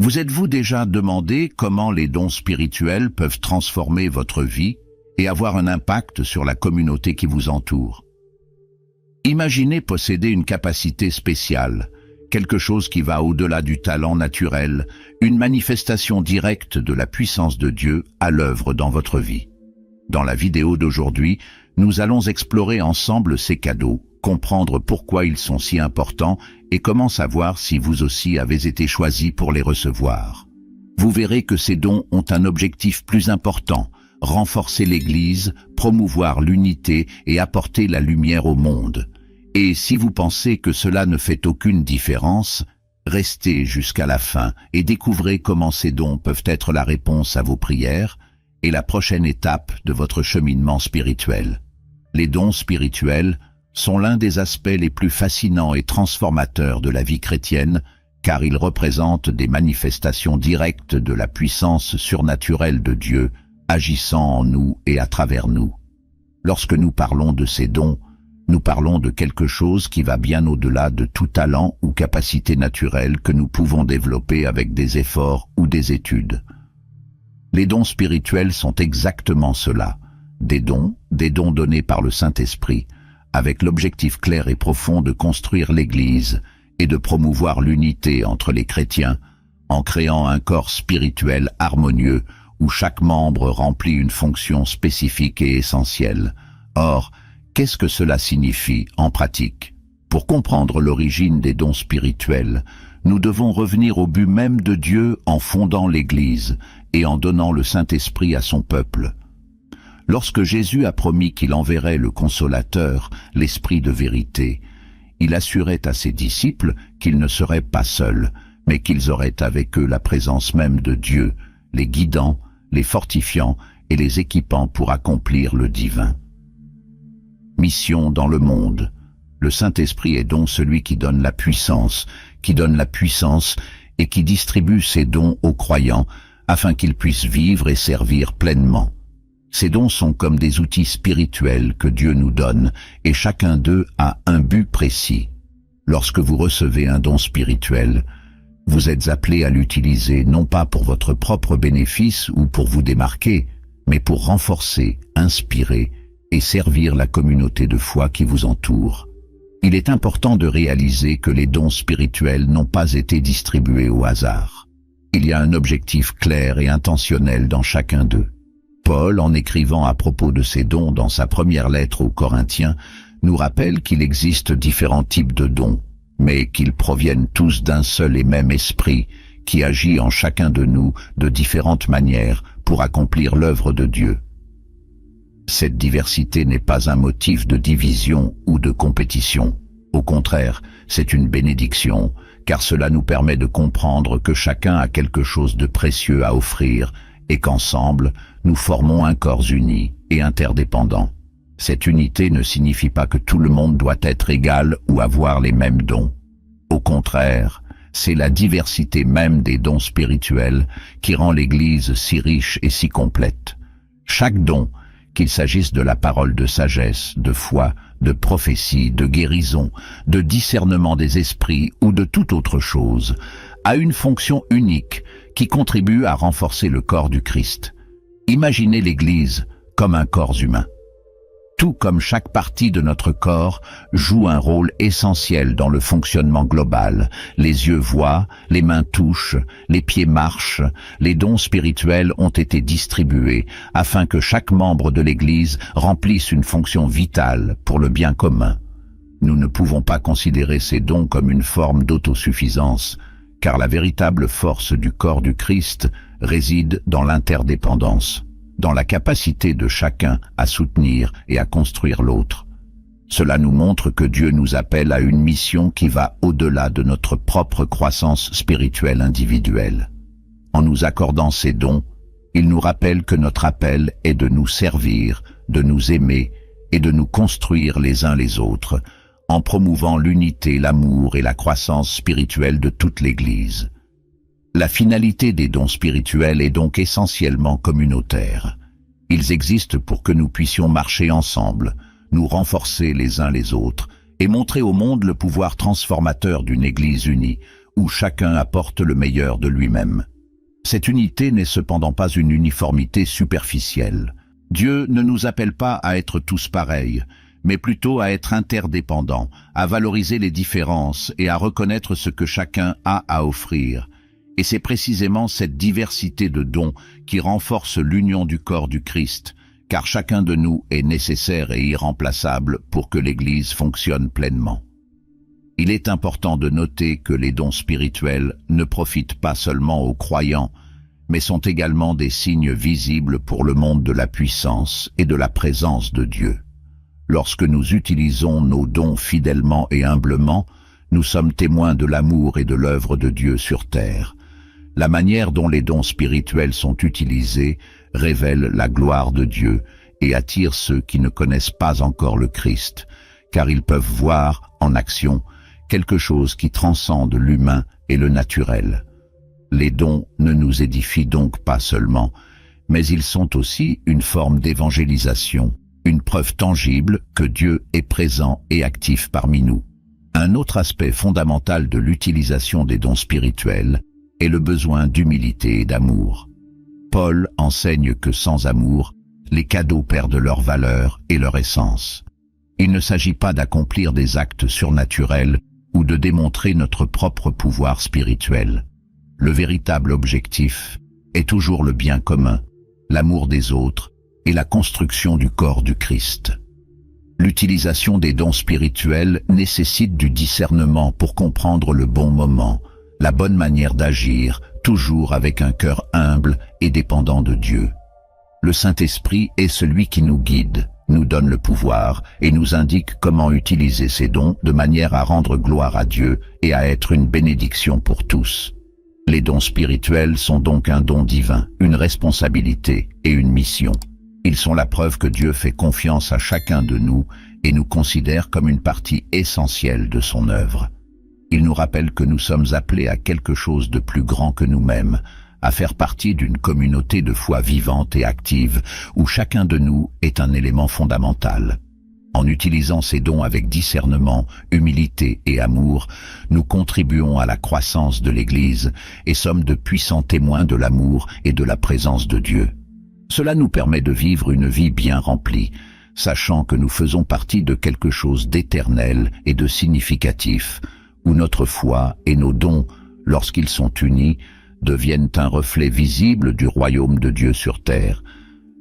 Vous êtes-vous déjà demandé comment les dons spirituels peuvent transformer votre vie et avoir un impact sur la communauté qui vous entoure? Imaginez posséder une capacité spéciale, quelque chose qui va au-delà du talent naturel, une manifestation directe de la puissance de Dieu à l'œuvre dans votre vie. Dans la vidéo d'aujourd'hui, nous allons explorer ensemble ces cadeaux, comprendre pourquoi ils sont si importants et comment savoir si vous aussi avez été choisi pour les recevoir. Vous verrez que ces dons ont un objectif plus important, renforcer l'Église, promouvoir l'unité et apporter la lumière au monde. Et si vous pensez que cela ne fait aucune différence, restez jusqu'à la fin et découvrez comment ces dons peuvent être la réponse à vos prières et la prochaine étape de votre cheminement spirituel. Les dons spirituels sont l'un des aspects les plus fascinants et transformateurs de la vie chrétienne, car ils représentent des manifestations directes de la puissance surnaturelle de Dieu, agissant en nous et à travers nous. Lorsque nous parlons de ces dons, nous parlons de quelque chose qui va bien au-delà de tout talent ou capacité naturelle que nous pouvons développer avec des efforts ou des études. Les dons spirituels sont exactement cela, des dons donnés par le Saint-Esprit, avec l'objectif clair et profond de construire l'Église et de promouvoir l'unité entre les chrétiens, en créant un corps spirituel harmonieux où chaque membre remplit une fonction spécifique et essentielle. Or, qu'est-ce que cela signifie en pratique? Pour comprendre l'origine des dons spirituels, nous devons revenir au but même de Dieu en fondant l'Église et en donnant le Saint-Esprit à son peuple. Lorsque Jésus a promis qu'il enverrait le Consolateur, l'Esprit de vérité, il assurait à ses disciples qu'ils ne seraient pas seuls, mais qu'ils auraient avec eux la présence même de Dieu, les guidant, les fortifiant et les équipant pour accomplir le divin. Mission dans le monde. Le Saint-Esprit est donc celui qui donne la puissance et qui distribue ses dons aux croyants afin qu'ils puissent vivre et servir pleinement. Ces dons sont comme des outils spirituels que Dieu nous donne et chacun d'eux a un but précis. Lorsque vous recevez un don spirituel, vous êtes appelé à l'utiliser non pas pour votre propre bénéfice ou pour vous démarquer, mais pour renforcer, inspirer et servir la communauté de foi qui vous entoure. Il est important de réaliser que les dons spirituels n'ont pas été distribués au hasard. Il y a un objectif clair et intentionnel dans chacun d'eux. Paul, en écrivant à propos de ces dons dans sa première lettre aux Corinthiens, nous rappelle qu'il existe différents types de dons, mais qu'ils proviennent tous d'un seul et même esprit qui agit en chacun de nous de différentes manières pour accomplir l'œuvre de Dieu. Cette diversité n'est pas un motif de division ou de compétition. Au contraire, c'est une bénédiction, car cela nous permet de comprendre que chacun a quelque chose de précieux à offrir et qu'ensemble, nous formons un corps uni et interdépendant. Cette unité ne signifie pas que tout le monde doit être égal ou avoir les mêmes dons. Au contraire, c'est la diversité même des dons spirituels qui rend l'Église si riche et si complète. Chaque don, qu'il s'agisse de la parole de sagesse, de foi, de prophétie, de guérison, de discernement des esprits ou de toute autre chose, a une fonction unique qui contribue à renforcer le corps du Christ. Imaginez l'Église comme un corps humain. Tout comme chaque partie de notre corps joue un rôle essentiel dans le fonctionnement global. Les yeux voient, les mains touchent, les pieds marchent, les dons spirituels ont été distribués afin que chaque membre de l'Église remplisse une fonction vitale pour le bien commun. Nous ne pouvons pas considérer ces dons comme une forme d'autosuffisance, car la véritable force du corps du Christ réside dans l'interdépendance, dans la capacité de chacun à soutenir et à construire l'autre. Cela nous montre que Dieu nous appelle à une mission qui va au-delà de notre propre croissance spirituelle individuelle. En nous accordant ces dons, il nous rappelle que notre appel est de nous servir, de nous aimer et de nous construire les uns les autres, en promouvant l'unité, l'amour et la croissance spirituelle de toute l'Église. La finalité des dons spirituels est donc essentiellement communautaire. Ils existent pour que nous puissions marcher ensemble, nous renforcer les uns les autres et montrer au monde le pouvoir transformateur d'une Église unie, où chacun apporte le meilleur de lui-même. Cette unité n'est cependant pas une uniformité superficielle. Dieu ne nous appelle pas à être tous pareils, mais plutôt à être interdépendants, à valoriser les différences et à reconnaître ce que chacun a à offrir. Et c'est précisément cette diversité de dons qui renforce l'union du corps du Christ, car chacun de nous est nécessaire et irremplaçable pour que l'Église fonctionne pleinement. Il est important de noter que les dons spirituels ne profitent pas seulement aux croyants, mais sont également des signes visibles pour le monde de la puissance et de la présence de Dieu. Lorsque nous utilisons nos dons fidèlement et humblement, nous sommes témoins de l'amour et de l'œuvre de Dieu sur terre. La manière dont les dons spirituels sont utilisés révèle la gloire de Dieu et attire ceux qui ne connaissent pas encore le Christ, car ils peuvent voir, en action, quelque chose qui transcende l'humain et le naturel. Les dons ne nous édifient donc pas seulement, mais ils sont aussi une forme d'évangélisation, une preuve tangible que Dieu est présent et actif parmi nous. Un autre aspect fondamental de l'utilisation des dons spirituels est le besoin d'humilité et d'amour. Paul enseigne que sans amour, les cadeaux perdent leur valeur et leur essence. Il ne s'agit pas d'accomplir des actes surnaturels ou de démontrer notre propre pouvoir spirituel. Le véritable objectif est toujours le bien commun, l'amour des autres et la construction du corps du Christ. L'utilisation des dons spirituels nécessite du discernement pour comprendre le bon moment, la bonne manière d'agir, toujours avec un cœur humble et dépendant de Dieu. Le Saint-Esprit est celui qui nous guide, nous donne le pouvoir et nous indique comment utiliser ces dons de manière à rendre gloire à Dieu et à être une bénédiction pour tous. Les dons spirituels sont donc un don divin, une responsabilité et une mission. Ils sont la preuve que Dieu fait confiance à chacun de nous et nous considère comme une partie essentielle de son œuvre. Il nous rappelle que nous sommes appelés à quelque chose de plus grand que nous-mêmes, à faire partie d'une communauté de foi vivante et active, où chacun de nous est un élément fondamental. En utilisant ces dons avec discernement, humilité et amour, nous contribuons à la croissance de l'Église et sommes de puissants témoins de l'amour et de la présence de Dieu. Cela nous permet de vivre une vie bien remplie, sachant que nous faisons partie de quelque chose d'éternel et de significatif, où notre foi et nos dons, lorsqu'ils sont unis, deviennent un reflet visible du royaume de Dieu sur terre.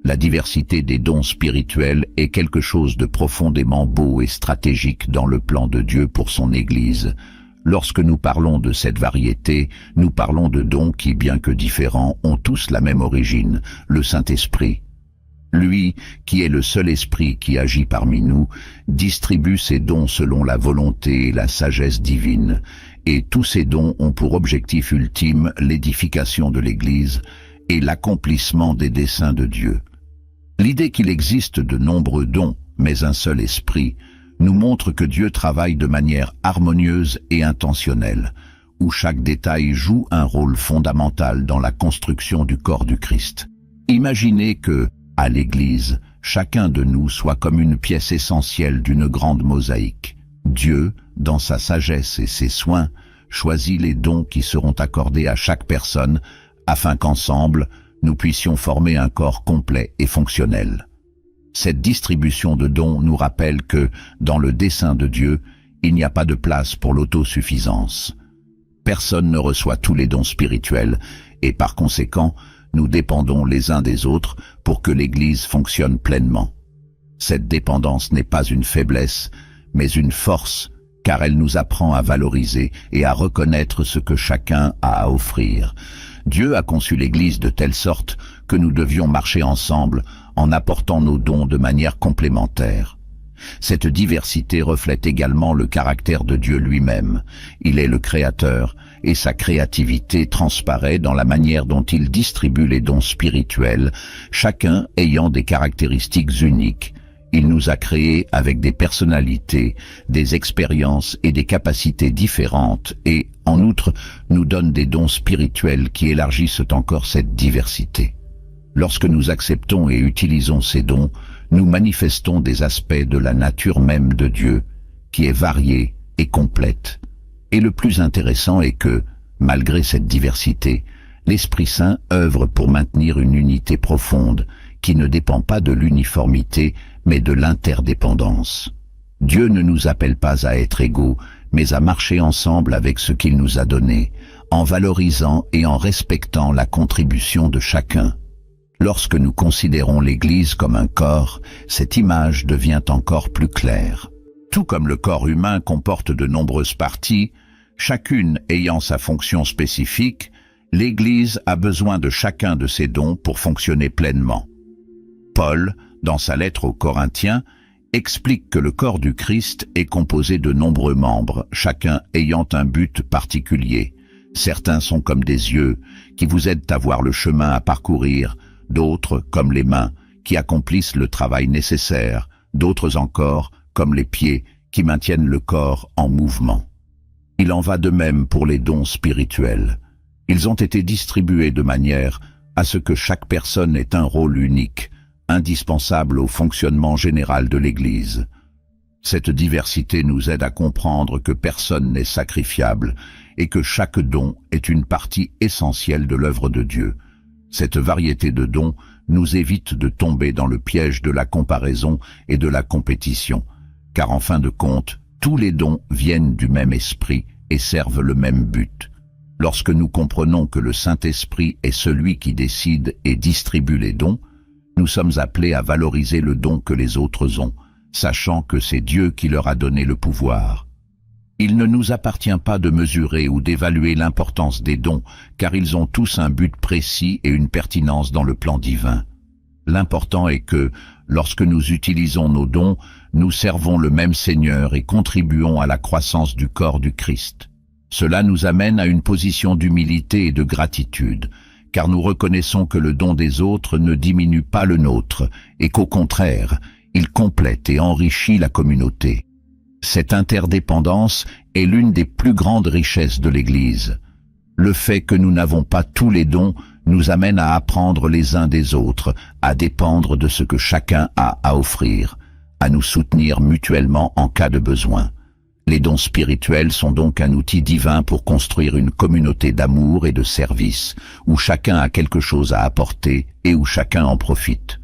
La diversité des dons spirituels est quelque chose de profondément beau et stratégique dans le plan de Dieu pour son Église. Lorsque nous parlons de cette variété, nous parlons de dons qui, bien que différents, ont tous la même origine, le Saint-Esprit. Lui, qui est le seul esprit qui agit parmi nous, distribue ses dons selon la volonté et la sagesse divine, et tous ces dons ont pour objectif ultime l'édification de l'Église et l'accomplissement des desseins de Dieu. L'idée qu'il existe de nombreux dons, mais un seul esprit, nous montre que Dieu travaille de manière harmonieuse et intentionnelle, où chaque détail joue un rôle fondamental dans la construction du corps du Christ. Imaginez que, à l'Église, chacun de nous soit comme une pièce essentielle d'une grande mosaïque. Dieu, dans sa sagesse et ses soins, choisit les dons qui seront accordés à chaque personne, afin qu'ensemble, nous puissions former un corps complet et fonctionnel. Cette distribution de dons nous rappelle que, dans le dessein de Dieu, il n'y a pas de place pour l'autosuffisance. Personne ne reçoit tous les dons spirituels, et par conséquent, nous dépendons les uns des autres pour que l'Église fonctionne pleinement. Cette dépendance n'est pas une faiblesse, mais une force, car elle nous apprend à valoriser et à reconnaître ce que chacun a à offrir. Dieu a conçu l'Église de telle sorte que nous devions marcher ensemble en apportant nos dons de manière complémentaire. Cette diversité reflète également le caractère de Dieu lui-même. Il est le Créateur, et sa créativité transparaît dans la manière dont il distribue les dons spirituels, chacun ayant des caractéristiques uniques. Il nous a créés avec des personnalités, des expériences et des capacités différentes et, en outre, nous donne des dons spirituels qui élargissent encore cette diversité. Lorsque nous acceptons et utilisons ces dons, nous manifestons des aspects de la nature même de Dieu, qui est variée et complète. Et le plus intéressant est que, malgré cette diversité, l'Esprit Saint œuvre pour maintenir une unité profonde qui ne dépend pas de l'uniformité mais de l'interdépendance. Dieu ne nous appelle pas à être égaux, mais à marcher ensemble avec ce qu'il nous a donné, en valorisant et en respectant la contribution de chacun. Lorsque nous considérons l'Église comme un corps, cette image devient encore plus claire. Tout comme le corps humain comporte de nombreuses parties, chacune ayant sa fonction spécifique, l'Église a besoin de chacun de ses dons pour fonctionner pleinement. Paul, dans sa lettre aux Corinthiens, explique que le corps du Christ est composé de nombreux membres, chacun ayant un but particulier. Certains sont comme des yeux, qui vous aident à voir le chemin à parcourir, d'autres, comme les mains, qui accomplissent le travail nécessaire, d'autres encore, comme les pieds, qui maintiennent le corps en mouvement. Il en va de même pour les dons spirituels. Ils ont été distribués de manière à ce que chaque personne ait un rôle unique, indispensable au fonctionnement général de l'Église. Cette diversité nous aide à comprendre que personne n'est sacrifiable et que chaque don est une partie essentielle de l'œuvre de Dieu. Cette variété de dons nous évite de tomber dans le piège de la comparaison et de la compétition, car en fin de compte, tous les dons viennent du même esprit et servent le même but. Lorsque nous comprenons que le Saint-Esprit est celui qui décide et distribue les dons, nous sommes appelés à valoriser le don que les autres ont, sachant que c'est Dieu qui leur a donné le pouvoir. Il ne nous appartient pas de mesurer ou d'évaluer l'importance des dons, car ils ont tous un but précis et une pertinence dans le plan divin. L'important est que, lorsque nous utilisons nos dons, nous servons le même Seigneur et contribuons à la croissance du corps du Christ. Cela nous amène à une position d'humilité et de gratitude, car nous reconnaissons que le don des autres ne diminue pas le nôtre, et qu'au contraire, il complète et enrichit la communauté. Cette interdépendance est l'une des plus grandes richesses de l'Église. Le fait que nous n'avons pas tous les dons nous amène à apprendre les uns des autres, à dépendre de ce que chacun a à offrir, à nous soutenir mutuellement en cas de besoin. Les dons spirituels sont donc un outil divin pour construire une communauté d'amour et de service, où chacun a quelque chose à apporter et où chacun en profite.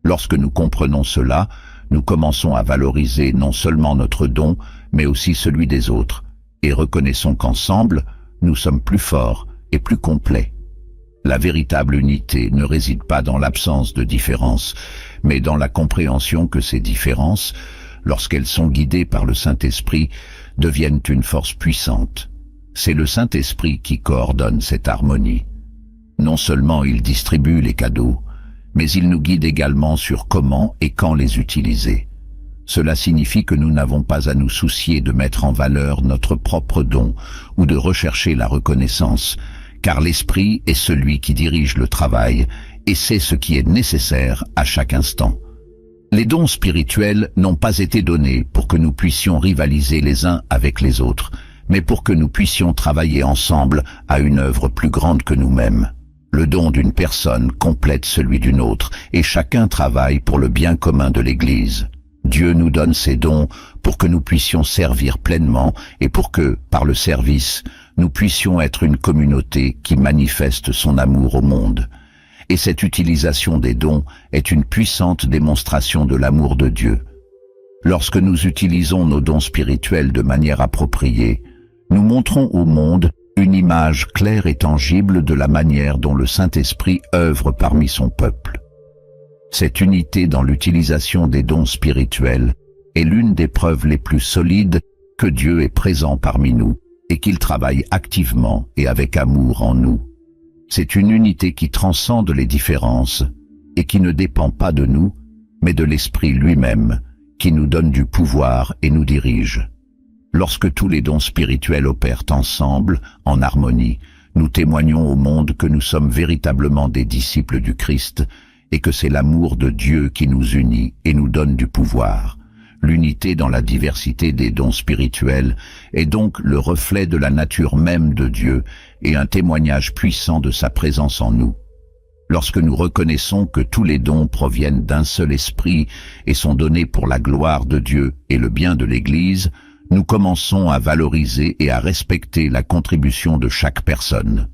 Lorsque nous comprenons cela, nous commençons à valoriser non seulement notre don, mais aussi celui des autres, et reconnaissons qu'ensemble, nous sommes plus forts et plus complets. La véritable unité ne réside pas dans l'absence de différences, mais dans la compréhension que ces différences, lorsqu'elles sont guidées par le Saint-Esprit, deviennent une force puissante. C'est le Saint-Esprit qui coordonne cette harmonie. Non seulement il distribue les cadeaux, mais il nous guide également sur comment et quand les utiliser. Cela signifie que nous n'avons pas à nous soucier de mettre en valeur notre propre don ou de rechercher la reconnaissance, car l'Esprit est celui qui dirige le travail et sait ce qui est nécessaire à chaque instant. Les dons spirituels n'ont pas été donnés pour que nous puissions rivaliser les uns avec les autres, mais pour que nous puissions travailler ensemble à une œuvre plus grande que nous-mêmes. Le don d'une personne complète celui d'une autre, et chacun travaille pour le bien commun de l'Église. Dieu nous donne ces dons pour que nous puissions servir pleinement et pour que, par le service, nous puissions être une communauté qui manifeste son amour au monde. Et cette utilisation des dons est une puissante démonstration de l'amour de Dieu. Lorsque nous utilisons nos dons spirituels de manière appropriée, nous montrons au monde une image claire et tangible de la manière dont le Saint-Esprit œuvre parmi son peuple. Cette unité dans l'utilisation des dons spirituels est l'une des preuves les plus solides que Dieu est présent parmi nous et qu'il travaille activement et avec amour en nous. C'est une unité qui transcende les différences et qui ne dépend pas de nous, mais de l'Esprit lui-même, qui nous donne du pouvoir et nous dirige. Lorsque tous les dons spirituels opèrent ensemble, en harmonie, nous témoignons au monde que nous sommes véritablement des disciples du Christ et que c'est l'amour de Dieu qui nous unit et nous donne du pouvoir. L'unité dans la diversité des dons spirituels est donc le reflet de la nature même de Dieu et un témoignage puissant de sa présence en nous. Lorsque nous reconnaissons que tous les dons proviennent d'un seul esprit et sont donnés pour la gloire de Dieu et le bien de l'Église, nous commençons à valoriser et à respecter la contribution de chaque personne.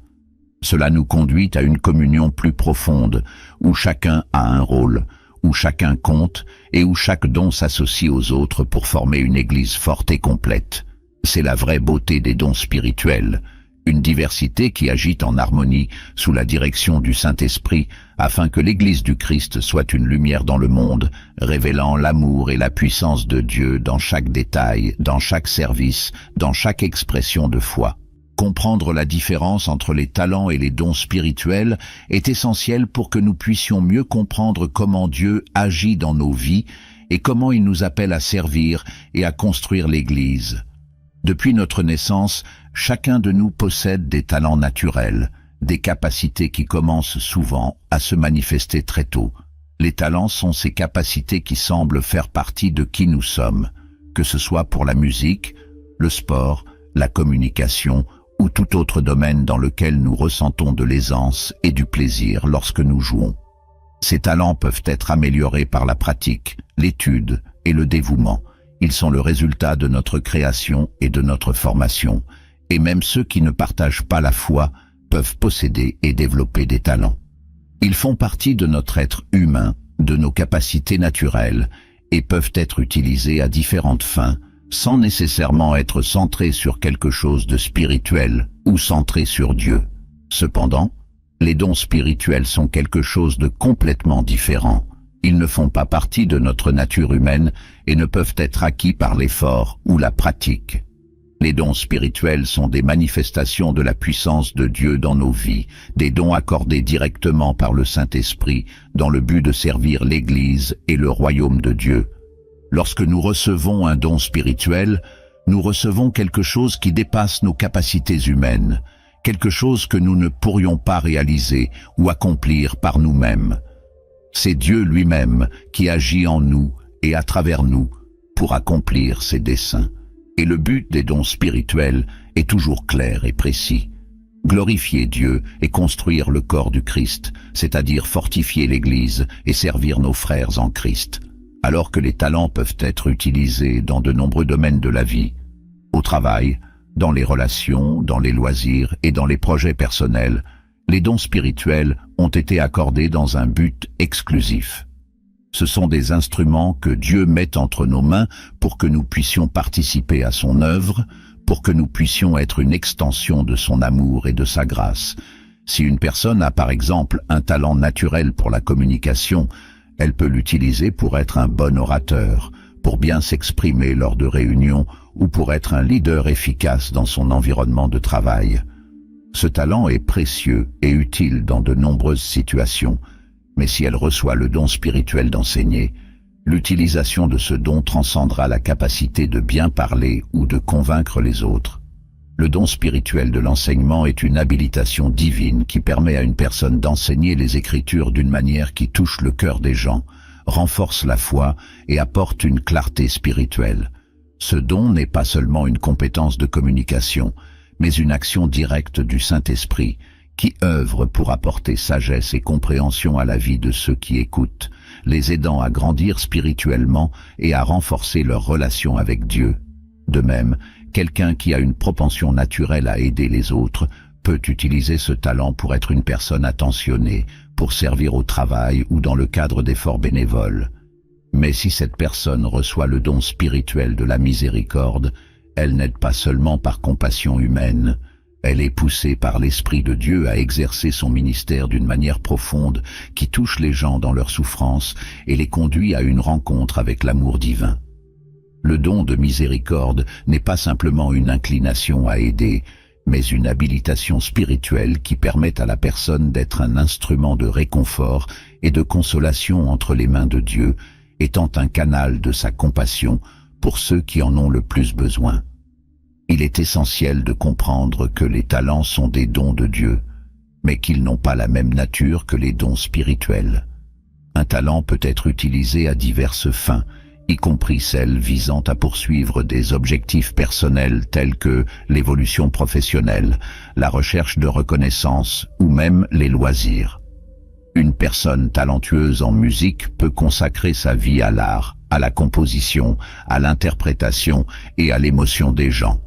Cela nous conduit à une communion plus profonde, où chacun a un rôle, où chacun compte et où chaque don s'associe aux autres pour former une Église forte et complète. C'est la vraie beauté des dons spirituels, une diversité qui agit en harmonie sous la direction du Saint-Esprit afin que l'Église du Christ soit une lumière dans le monde, révélant l'amour et la puissance de Dieu dans chaque détail, dans chaque service, dans chaque expression de foi. Comprendre la différence entre les talents et les dons spirituels est essentiel pour que nous puissions mieux comprendre comment Dieu agit dans nos vies et comment il nous appelle à servir et à construire l'Église. Depuis notre naissance, chacun de nous possède des talents naturels, des capacités qui commencent souvent à se manifester très tôt. Les talents sont ces capacités qui semblent faire partie de qui nous sommes, que ce soit pour la musique, le sport, la communication ou tout autre domaine dans lequel nous ressentons de l'aisance et du plaisir lorsque nous jouons. Ces talents peuvent être améliorés par la pratique, l'étude et le dévouement. Ils sont le résultat de notre création et de notre formation, et même ceux qui ne partagent pas la foi peuvent posséder et développer des talents. Ils font partie de notre être humain, de nos capacités naturelles, et peuvent être utilisés à différentes fins, sans nécessairement être centrés sur quelque chose de spirituel ou centrés sur Dieu. Cependant, les dons spirituels sont quelque chose de complètement différent. Ils ne font pas partie de notre nature humaine et ne peuvent être acquis par l'effort ou la pratique. Les dons spirituels sont des manifestations de la puissance de Dieu dans nos vies, des dons accordés directement par le Saint-Esprit dans le but de servir l'Église et le royaume de Dieu. Lorsque nous recevons un don spirituel, nous recevons quelque chose qui dépasse nos capacités humaines, quelque chose que nous ne pourrions pas réaliser ou accomplir par nous-mêmes. C'est Dieu lui-même qui agit en nous et à travers nous pour accomplir ses desseins. Et le but des dons spirituels est toujours clair et précis. Glorifier Dieu et construire le corps du Christ, c'est-à-dire fortifier l'Église et servir nos frères en Christ. Alors que les talents peuvent être utilisés dans de nombreux domaines de la vie, au travail, dans les relations, dans les loisirs et dans les projets personnels, les dons spirituels ont été accordés dans un but exclusif. Ce sont des instruments que Dieu met entre nos mains pour que nous puissions participer à son œuvre, pour que nous puissions être une extension de son amour et de sa grâce. Si une personne a par exemple un talent naturel pour la communication, elle peut l'utiliser pour être un bon orateur, pour bien s'exprimer lors de réunions ou pour être un leader efficace dans son environnement de travail. Ce talent est précieux et utile dans de nombreuses situations, mais si elle reçoit le don spirituel d'enseigner, l'utilisation de ce don transcendra la capacité de bien parler ou de convaincre les autres. Le don spirituel de l'enseignement est une habilitation divine qui permet à une personne d'enseigner les Écritures d'une manière qui touche le cœur des gens, renforce la foi et apporte une clarté spirituelle. Ce don n'est pas seulement une compétence de communication, mais une action directe du Saint-Esprit qui œuvre pour apporter sagesse et compréhension à la vie de ceux qui écoutent, les aidant à grandir spirituellement et à renforcer leur relation avec Dieu. De même, quelqu'un qui a une propension naturelle à aider les autres peut utiliser ce talent pour être une personne attentionnée, pour servir au travail ou dans le cadre d'efforts bénévoles. Mais si cette personne reçoit le don spirituel de la miséricorde, elle n'aide pas seulement par compassion humaine, elle est poussée par l'Esprit de Dieu à exercer son ministère d'une manière profonde qui touche les gens dans leur souffrance et les conduit à une rencontre avec l'amour divin. Le don de miséricorde n'est pas simplement une inclination à aider, mais une habilitation spirituelle qui permet à la personne d'être un instrument de réconfort et de consolation entre les mains de Dieu, étant un canal de sa compassion pour ceux qui en ont le plus besoin. Il est essentiel de comprendre que les talents sont des dons de Dieu, mais qu'ils n'ont pas la même nature que les dons spirituels. Un talent peut être utilisé à diverses fins, y compris celles visant à poursuivre des objectifs personnels tels que l'évolution professionnelle, la recherche de reconnaissance ou même les loisirs. Une personne talentueuse en musique peut consacrer sa vie à l'art, à la composition, à l'interprétation et à l'émotion des gens.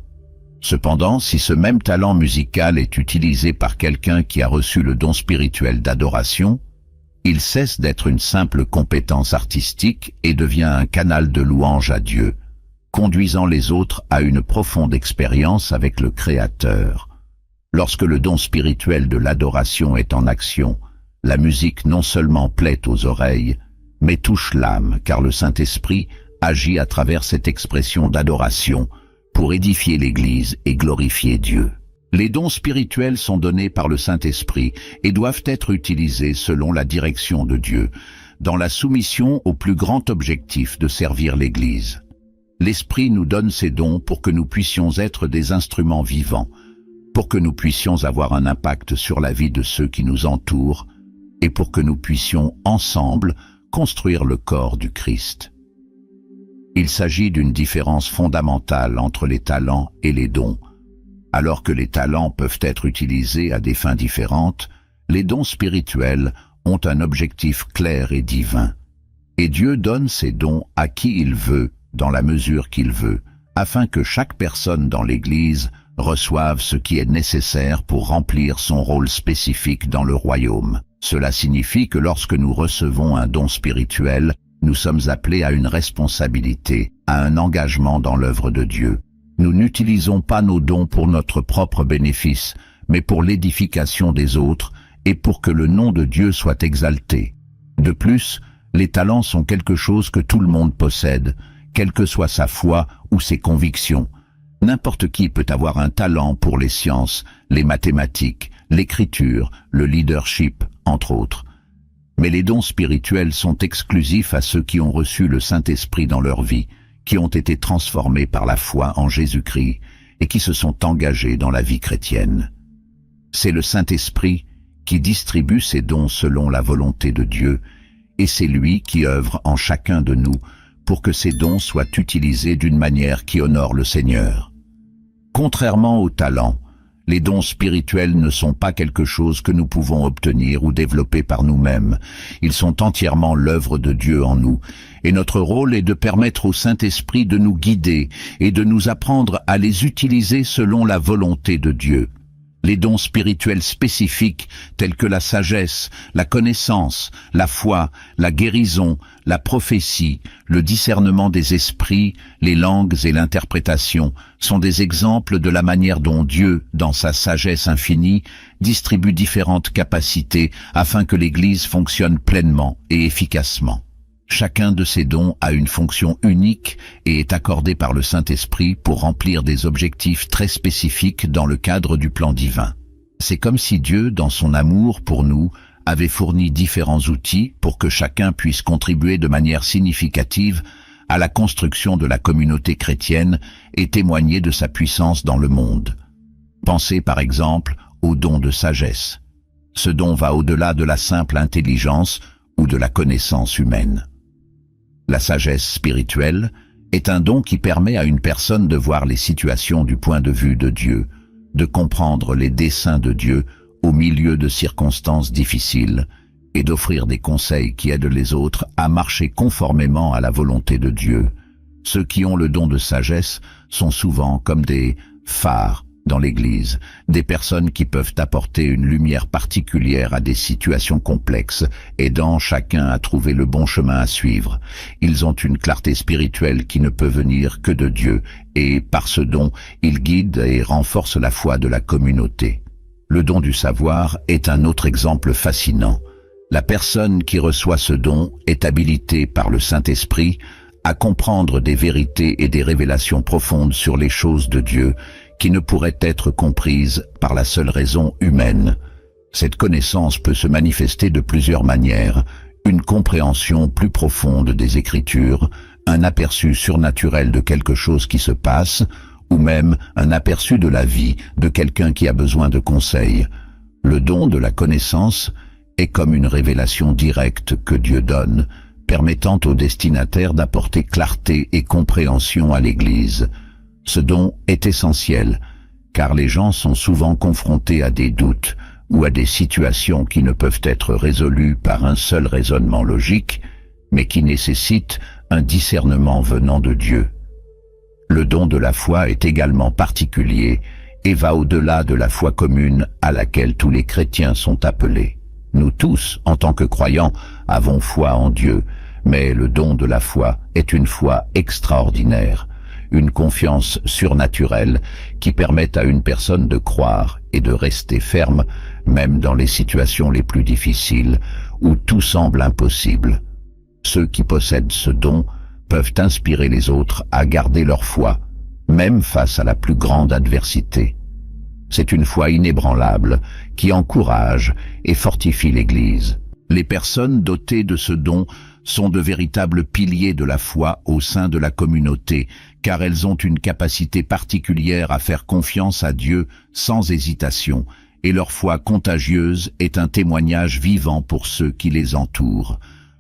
Cependant, si ce même talent musical est utilisé par quelqu'un qui a reçu le don spirituel d'adoration, il cesse d'être une simple compétence artistique et devient un canal de louange à Dieu, conduisant les autres à une profonde expérience avec le Créateur. Lorsque le don spirituel de l'adoration est en action, la musique non seulement plaît aux oreilles, mais touche l'âme, car le Saint-Esprit agit à travers cette expression d'adoration pour édifier l'Église et glorifier Dieu. Les dons spirituels sont donnés par le Saint-Esprit et doivent être utilisés selon la direction de Dieu, dans la soumission au plus grand objectif de servir l'Église. L'Esprit nous donne ces dons pour que nous puissions être des instruments vivants, pour que nous puissions avoir un impact sur la vie de ceux qui nous entourent et pour que nous puissions ensemble construire le corps du Christ. Il s'agit d'une différence fondamentale entre les talents et les dons. Alors que les talents peuvent être utilisés à des fins différentes, les dons spirituels ont un objectif clair et divin. Et Dieu donne ces dons à qui il veut, dans la mesure qu'il veut, afin que chaque personne dans l'Église reçoive ce qui est nécessaire pour remplir son rôle spécifique dans le royaume. Cela signifie que lorsque nous recevons un don spirituel, nous sommes appelés à une responsabilité, à un engagement dans l'œuvre de Dieu. Nous n'utilisons pas nos dons pour notre propre bénéfice, mais pour l'édification des autres et pour que le nom de Dieu soit exalté. De plus, les talents sont quelque chose que tout le monde possède, quelle que soit sa foi ou ses convictions. N'importe qui peut avoir un talent pour les sciences, les mathématiques, l'écriture, le leadership, entre autres. Mais les dons spirituels sont exclusifs à ceux qui ont reçu le Saint-Esprit dans leur vie, qui ont été transformés par la foi en Jésus-Christ et qui se sont engagés dans la vie chrétienne. C'est le Saint-Esprit qui distribue ces dons selon la volonté de Dieu, et c'est lui qui œuvre en chacun de nous pour que ces dons soient utilisés d'une manière qui honore le Seigneur. Contrairement aux talents, les dons spirituels ne sont pas quelque chose que nous pouvons obtenir ou développer par nous-mêmes. Ils sont entièrement l'œuvre de Dieu en nous, et notre rôle est de permettre au Saint-Esprit de nous guider et de nous apprendre à les utiliser selon la volonté de Dieu. Les dons spirituels spécifiques tels que la sagesse, la connaissance, la foi, la guérison, la prophétie, le discernement des esprits, les langues et l'interprétation sont des exemples de la manière dont Dieu, dans sa sagesse infinie, distribue différentes capacités afin que l'Église fonctionne pleinement et efficacement. Chacun de ces dons a une fonction unique et est accordé par le Saint-Esprit pour remplir des objectifs très spécifiques dans le cadre du plan divin. C'est comme si Dieu, dans son amour pour nous, avait fourni différents outils pour que chacun puisse contribuer de manière significative à la construction de la communauté chrétienne et témoigner de sa puissance dans le monde. Pensez par exemple au don de sagesse. Ce don va au-delà de la simple intelligence ou de la connaissance humaine. La sagesse spirituelle est un don qui permet à une personne de voir les situations du point de vue de Dieu, de comprendre les desseins de Dieu au milieu de circonstances difficiles et d'offrir des conseils qui aident les autres à marcher conformément à la volonté de Dieu. Ceux qui ont le don de sagesse sont souvent comme des phares dans l'Église, des personnes qui peuvent apporter une lumière particulière à des situations complexes, aidant chacun à trouver le bon chemin à suivre. Ils ont une clarté spirituelle qui ne peut venir que de Dieu, et par ce don, ils guident et renforcent la foi de la communauté. Le don du savoir est un autre exemple fascinant. La personne qui reçoit ce don est habilitée par le Saint-Esprit à comprendre des vérités et des révélations profondes sur les choses de Dieu qui ne pourraient être comprises par la seule raison humaine. Cette connaissance peut se manifester de plusieurs manières: une compréhension plus profonde des Écritures, un aperçu surnaturel de quelque chose qui se passe, ou même un aperçu de la vie de quelqu'un qui a besoin de conseils. Le don de la connaissance est comme une révélation directe que Dieu donne, permettant au destinataire d'apporter clarté et compréhension à l'Église. Ce don est essentiel, car les gens sont souvent confrontés à des doutes ou à des situations qui ne peuvent être résolues par un seul raisonnement logique, mais qui nécessitent un discernement venant de Dieu. Le don de la foi est également particulier et va au-delà de la foi commune à laquelle tous les chrétiens sont appelés. Nous tous, en tant que croyants, avons foi en Dieu, mais le don de la foi est une foi extraordinaire, une confiance surnaturelle qui permet à une personne de croire et de rester ferme, même dans les situations les plus difficiles où tout semble impossible. Ceux qui possèdent ce don peuvent inspirer les autres à garder leur foi, même face à la plus grande adversité. C'est une foi inébranlable qui encourage et fortifie l'Église. Les personnes dotées de ce don sont de véritables piliers de la foi au sein de la communauté, car elles ont une capacité particulière à faire confiance à Dieu sans hésitation, et leur foi contagieuse est un témoignage vivant pour ceux qui les entourent.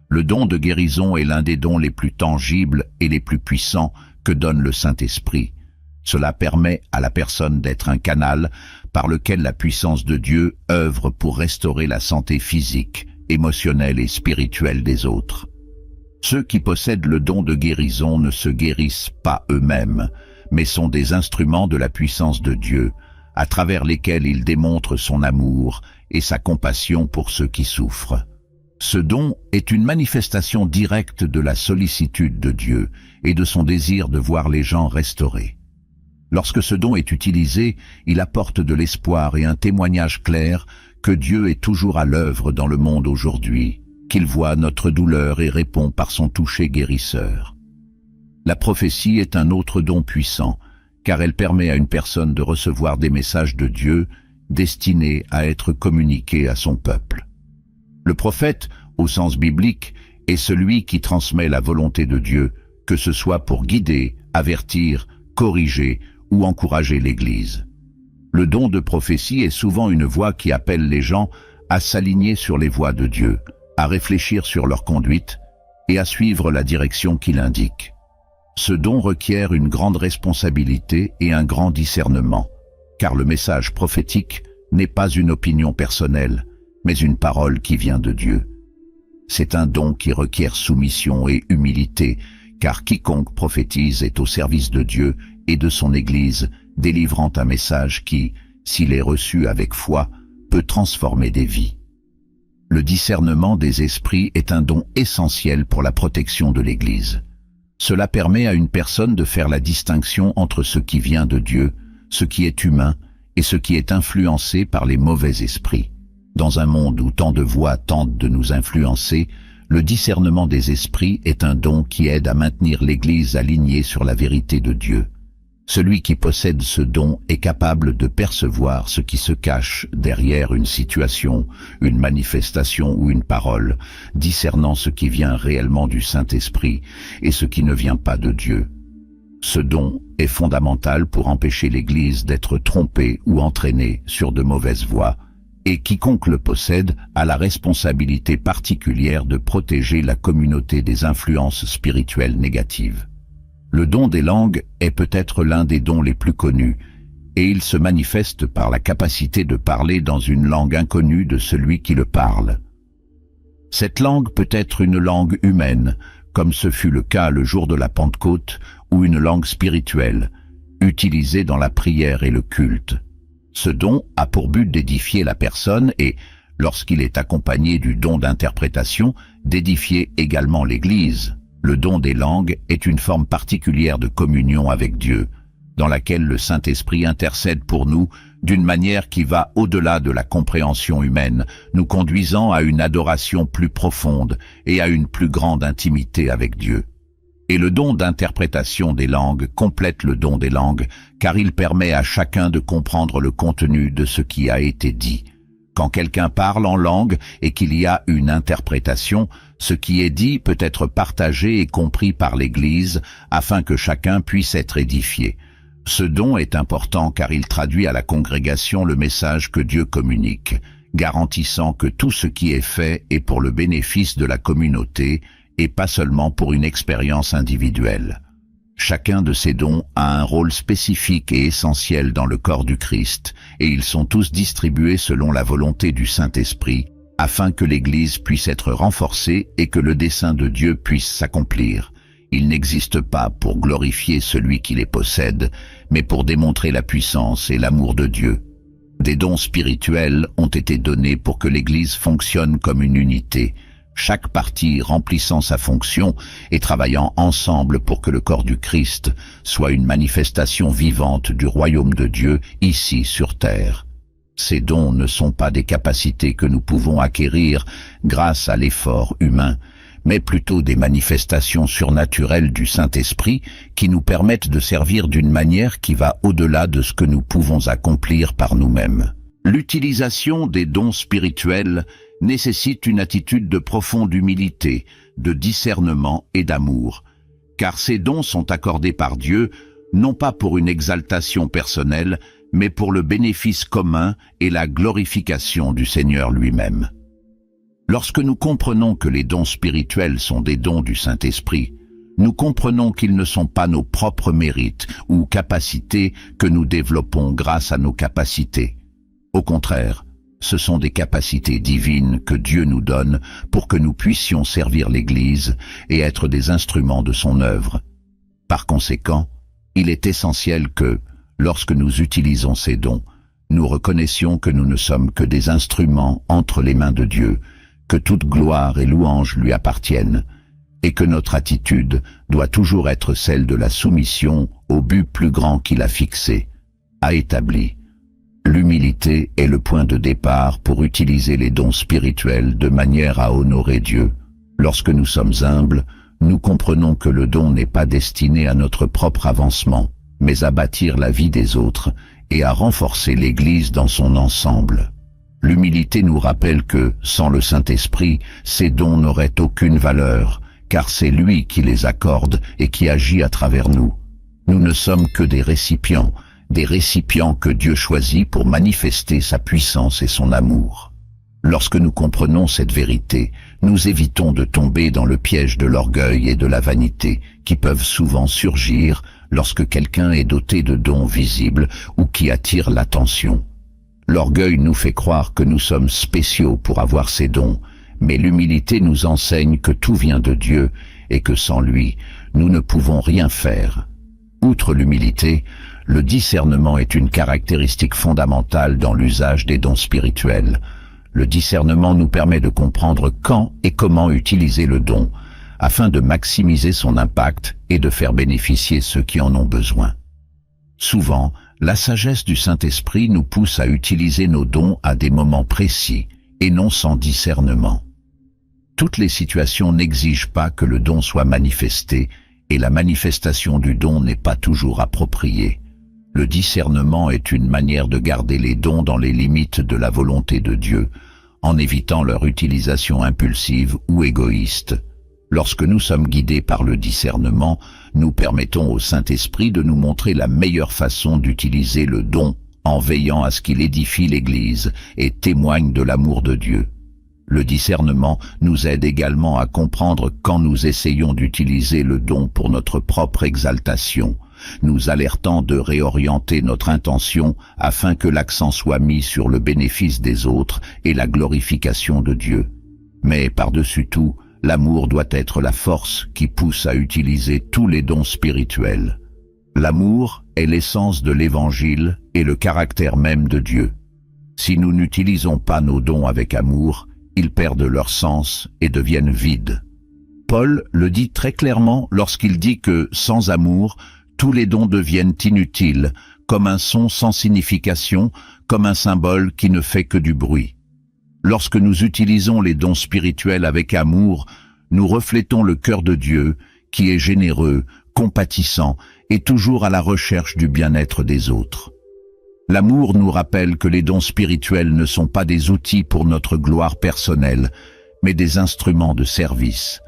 Le don de guérison est l'un des dons les plus tangibles et les plus puissants que donne le Saint-Esprit. Cela permet à la personne d'être un canal par lequel la puissance de Dieu œuvre pour restaurer la santé physique, émotionnelle et spirituelle des autres. Ceux qui possèdent le don de guérison ne se guérissent pas eux-mêmes, mais sont des instruments de la puissance de Dieu, à travers lesquels il démontre son amour et sa compassion pour ceux qui souffrent. Ce don est une manifestation directe de la sollicitude de Dieu et de son désir de voir les gens restaurés. Lorsque ce don est utilisé, il apporte de l'espoir et un témoignage clair que Dieu est toujours à l'œuvre dans le monde aujourd'hui, qu'il voit notre douleur et répond par son toucher guérisseur. La prophétie est un autre don puissant, car elle permet à une personne de recevoir des messages de Dieu destinés à être communiqués à son peuple. Le prophète, au sens biblique, est celui qui transmet la volonté de Dieu, que ce soit pour guider, avertir, corriger ou encourager l'Église. Le don de prophétie est souvent une voix qui appelle les gens à s'aligner sur les voies de Dieu, à réfléchir sur leur conduite et à suivre la direction qu'il indique. Ce don requiert une grande responsabilité et un grand discernement, car le message prophétique n'est pas une opinion personnelle, mais une parole qui vient de Dieu. C'est un don qui requiert soumission et humilité, car quiconque prophétise est au service de Dieu et de son Église, délivrant un message qui, s'il est reçu avec foi, peut transformer des vies. Le discernement des esprits est un don essentiel pour la protection de l'Église. Cela permet à une personne de faire la distinction entre ce qui vient de Dieu, ce qui est humain, et ce qui est influencé par les mauvais esprits. Dans un monde où tant de voix tentent de nous influencer, le discernement des esprits est un don qui aide à maintenir l'Église alignée sur la vérité de Dieu. Celui qui possède ce don est capable de percevoir ce qui se cache derrière une situation, une manifestation ou une parole, discernant ce qui vient réellement du Saint-Esprit et ce qui ne vient pas de Dieu. Ce don est fondamental pour empêcher l'Église d'être trompée ou entraînée sur de mauvaises voies, et quiconque le possède a la responsabilité particulière de protéger la communauté des influences spirituelles négatives. Le don des langues est peut-être l'un des dons les plus connus, et il se manifeste par la capacité de parler dans une langue inconnue de celui qui le parle. Cette langue peut être une langue humaine, comme ce fut le cas le jour de la Pentecôte, ou une langue spirituelle, utilisée dans la prière et le culte. Ce don a pour but d'édifier la personne et, lorsqu'il est accompagné du don d'interprétation, d'édifier également l'Église. Le don des langues est une forme particulière de communion avec Dieu, dans laquelle le Saint-Esprit intercède pour nous d'une manière qui va au-delà de la compréhension humaine, nous conduisant à une adoration plus profonde et à une plus grande intimité avec Dieu. Et le don d'interprétation des langues complète le don des langues, car il permet à chacun de comprendre le contenu de ce qui a été dit. Quand quelqu'un parle en langue et qu'il y a une interprétation, ce qui est dit peut être partagé et compris par l'Église afin que chacun puisse être édifié. Ce don est important car il traduit à la congrégation le message que Dieu communique, garantissant que tout ce qui est fait est pour le bénéfice de la communauté et pas seulement pour une expérience individuelle. Chacun de ces dons a un rôle spécifique et essentiel dans le corps du Christ, et ils sont tous distribués selon la volonté du Saint-Esprit, afin que l'Église puisse être renforcée et que le dessein de Dieu puisse s'accomplir. Ils n'existent pas pour glorifier celui qui les possède, mais pour démontrer la puissance et l'amour de Dieu. Des dons spirituels ont été donnés pour que l'Église fonctionne comme une unité, chaque partie remplissant sa fonction et travaillant ensemble pour que le corps du Christ soit une manifestation vivante du royaume de Dieu ici sur terre. Ces dons ne sont pas des capacités que nous pouvons acquérir grâce à l'effort humain, mais plutôt des manifestations surnaturelles du Saint-Esprit qui nous permettent de servir d'une manière qui va au-delà de ce que nous pouvons accomplir par nous-mêmes. L'utilisation des dons spirituels nécessite une attitude de profonde humilité, de discernement et d'amour, car ces dons sont accordés par Dieu, non pas pour une exaltation personnelle, mais pour le bénéfice commun et la glorification du Seigneur lui-même. Lorsque nous comprenons que les dons spirituels sont des dons du Saint-Esprit, nous comprenons qu'ils ne sont pas nos propres mérites ou capacités que nous développons grâce à nos capacités. Au contraire, ce sont des capacités divines que Dieu nous donne pour que nous puissions servir l'Église et être des instruments de son œuvre. Par conséquent, il est essentiel que, lorsque nous utilisons ces dons, nous reconnaissions que nous ne sommes que des instruments entre les mains de Dieu, que toute gloire et louange lui appartiennent, et que notre attitude doit toujours être celle de la soumission au but plus grand qu'il a fixé, a établi. L'humilité est le point de départ pour utiliser les dons spirituels de manière à honorer Dieu. Lorsque nous sommes humbles, nous comprenons que le don n'est pas destiné à notre propre avancement, mais à bâtir la vie des autres et à renforcer l'Église dans son ensemble. L'humilité nous rappelle que, sans le Saint-Esprit, ces dons n'auraient aucune valeur, car c'est lui qui les accorde et qui agit à travers nous. Nous ne sommes que des récipients que Dieu choisit pour manifester sa puissance et son amour. Lorsque nous comprenons cette vérité, nous évitons de tomber dans le piège de l'orgueil et de la vanité qui peuvent souvent surgir lorsque quelqu'un est doté de dons visibles ou qui attirent l'attention. L'orgueil nous fait croire que nous sommes spéciaux pour avoir ces dons, mais l'humilité nous enseigne que tout vient de Dieu et que sans lui, nous ne pouvons rien faire. Outre l'humilité, le discernement est une caractéristique fondamentale dans l'usage des dons spirituels. Le discernement nous permet de comprendre quand et comment utiliser le don, afin de maximiser son impact et de faire bénéficier ceux qui en ont besoin. Souvent, la sagesse du Saint-Esprit nous pousse à utiliser nos dons à des moments précis et non sans discernement. Toutes les situations n'exigent pas que le don soit manifesté et la manifestation du don n'est pas toujours appropriée. Le discernement est une manière de garder les dons dans les limites de la volonté de Dieu, en évitant leur utilisation impulsive ou égoïste. Lorsque nous sommes guidés par le discernement, nous permettons au Saint-Esprit de nous montrer la meilleure façon d'utiliser le don en veillant à ce qu'il édifie l'Église et témoigne de l'amour de Dieu. Le discernement nous aide également à comprendre quand nous essayons d'utiliser le don pour notre propre exaltation, nous alertant de réorienter notre intention afin que l'accent soit mis sur le bénéfice des autres et la glorification de Dieu. Mais par-dessus tout, l'amour doit être la force qui pousse à utiliser tous les dons spirituels. L'amour est l'essence de l'Évangile et le caractère même de Dieu. Si nous n'utilisons pas nos dons avec amour, ils perdent leur sens et deviennent vides. Paul le dit très clairement lorsqu'il dit que, sans amour, tous les dons deviennent inutiles, comme un son sans signification, comme un symbole qui ne fait que du bruit. Lorsque nous utilisons les dons spirituels avec amour, nous reflétons le cœur de Dieu, qui est généreux, compatissant et toujours à la recherche du bien-être des autres. L'amour nous rappelle que les dons spirituels ne sont pas des outils pour notre gloire personnelle, mais des instruments de service.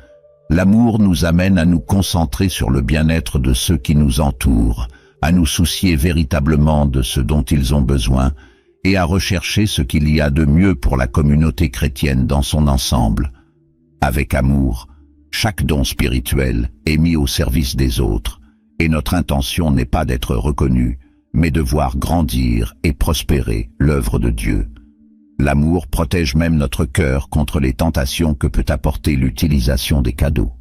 L'amour nous amène à nous concentrer sur le bien-être de ceux qui nous entourent, à nous soucier véritablement de ce dont ils ont besoin et à rechercher ce qu'il y a de mieux pour la communauté chrétienne dans son ensemble. Avec amour, chaque don spirituel est mis au service des autres, et notre intention n'est pas d'être reconnu, mais de voir grandir et prospérer l'œuvre de Dieu. L'amour protège même notre cœur contre les tentations que peut apporter l'utilisation des cadeaux.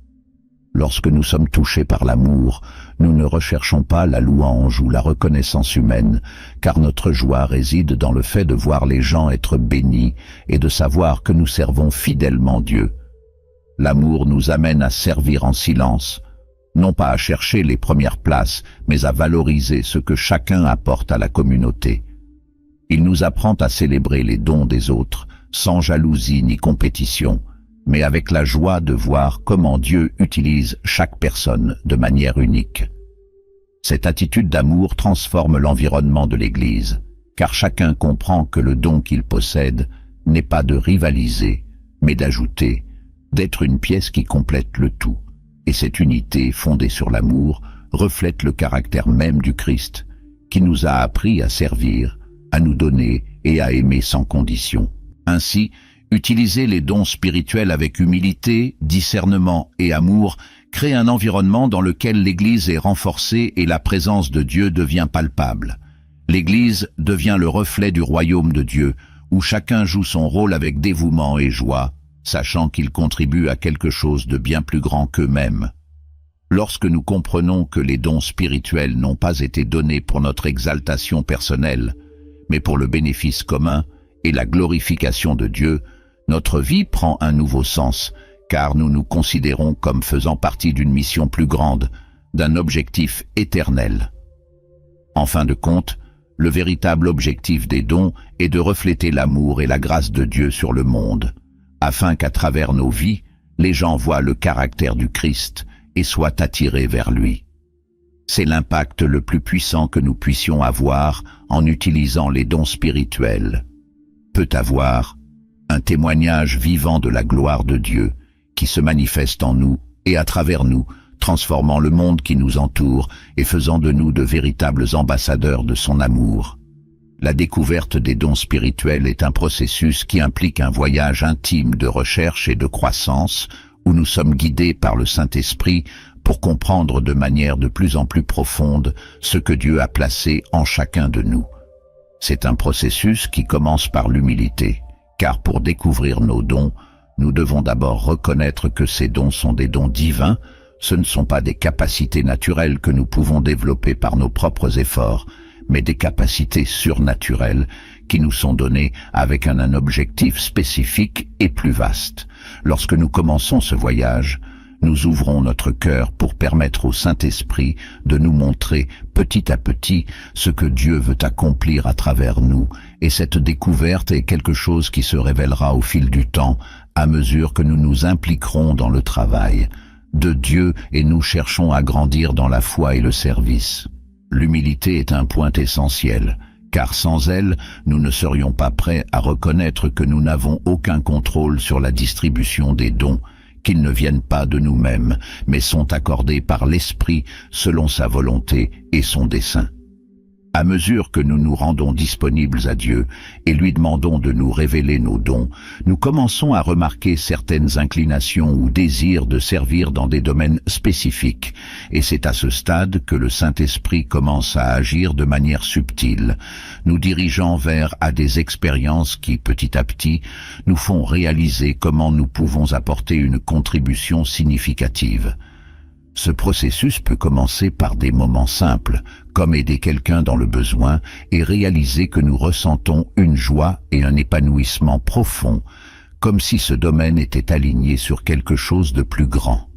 Lorsque nous sommes touchés par l'amour, nous ne recherchons pas la louange ou la reconnaissance humaine, car notre joie réside dans le fait de voir les gens être bénis et de savoir que nous servons fidèlement Dieu. L'amour nous amène à servir en silence, non pas à chercher les premières places, mais à valoriser ce que chacun apporte à la communauté. Il nous apprend à célébrer les dons des autres, sans jalousie ni compétition, mais avec la joie de voir comment Dieu utilise chaque personne de manière unique. Cette attitude d'amour transforme l'environnement de l'Église, car chacun comprend que le don qu'il possède n'est pas de rivaliser, mais d'ajouter, d'être une pièce qui complète le tout. Et cette unité fondée sur l'amour reflète le caractère même du Christ, qui nous a appris à servir, à nous donner et à aimer sans condition. Ainsi, utiliser les dons spirituels avec humilité, discernement et amour crée un environnement dans lequel l'Église est renforcée et la présence de Dieu devient palpable. L'Église devient le reflet du royaume de Dieu, où chacun joue son rôle avec dévouement et joie, sachant qu'ils contribuent à quelque chose de bien plus grand qu'eux-mêmes. Lorsque nous comprenons que les dons spirituels n'ont pas été donnés pour notre exaltation personnelle, mais pour le bénéfice commun et la glorification de Dieu, notre vie prend un nouveau sens, car nous nous considérons comme faisant partie d'une mission plus grande, d'un objectif éternel. En fin de compte, le véritable objectif des dons est de refléter l'amour et la grâce de Dieu sur le monde, afin qu'à travers nos vies, les gens voient le caractère du Christ et soient attirés vers lui. C'est l'impact le plus puissant que nous puissions avoir en utilisant les dons spirituels. Peut avoir un témoignage vivant de la gloire de Dieu qui se manifeste en nous et à travers nous, transformant le monde qui nous entoure et faisant de nous de véritables ambassadeurs de son amour. La découverte des dons spirituels est un processus qui implique un voyage intime de recherche et de croissance où nous sommes guidés par le Saint-Esprit pour comprendre de manière de plus en plus profonde ce que Dieu a placé en chacun de nous. C'est un processus qui commence par l'humilité, car pour découvrir nos dons, nous devons d'abord reconnaître que ces dons sont des dons divins, ce ne sont pas des capacités naturelles que nous pouvons développer par nos propres efforts, mais des capacités surnaturelles qui nous sont données avec un objectif spécifique et plus vaste. Lorsque nous commençons ce voyage, nous ouvrons notre cœur pour permettre au Saint-Esprit de nous montrer petit à petit ce que Dieu veut accomplir à travers nous, et cette découverte est quelque chose qui se révélera au fil du temps, à mesure que nous nous impliquerons dans le travail de Dieu et nous cherchons à grandir dans la foi et le service. L'humilité est un point essentiel, car sans elle, nous ne serions pas prêts à reconnaître que nous n'avons aucun contrôle sur la distribution des dons, qu'ils ne viennent pas de nous-mêmes, mais sont accordés par l'Esprit selon sa volonté et son dessein. À mesure que nous nous rendons disponibles à Dieu et lui demandons de nous révéler nos dons, nous commençons à remarquer certaines inclinations ou désirs de servir dans des domaines spécifiques, et c'est à ce stade que le Saint-Esprit commence à agir de manière subtile, nous dirigeant vers des expériences qui, petit à petit, nous font réaliser comment nous pouvons apporter une contribution significative. Ce processus peut commencer par des moments simples, comme aider quelqu'un dans le besoin et réaliser que nous ressentons une joie et un épanouissement profond, comme si ce domaine était aligné sur quelque chose de plus grand.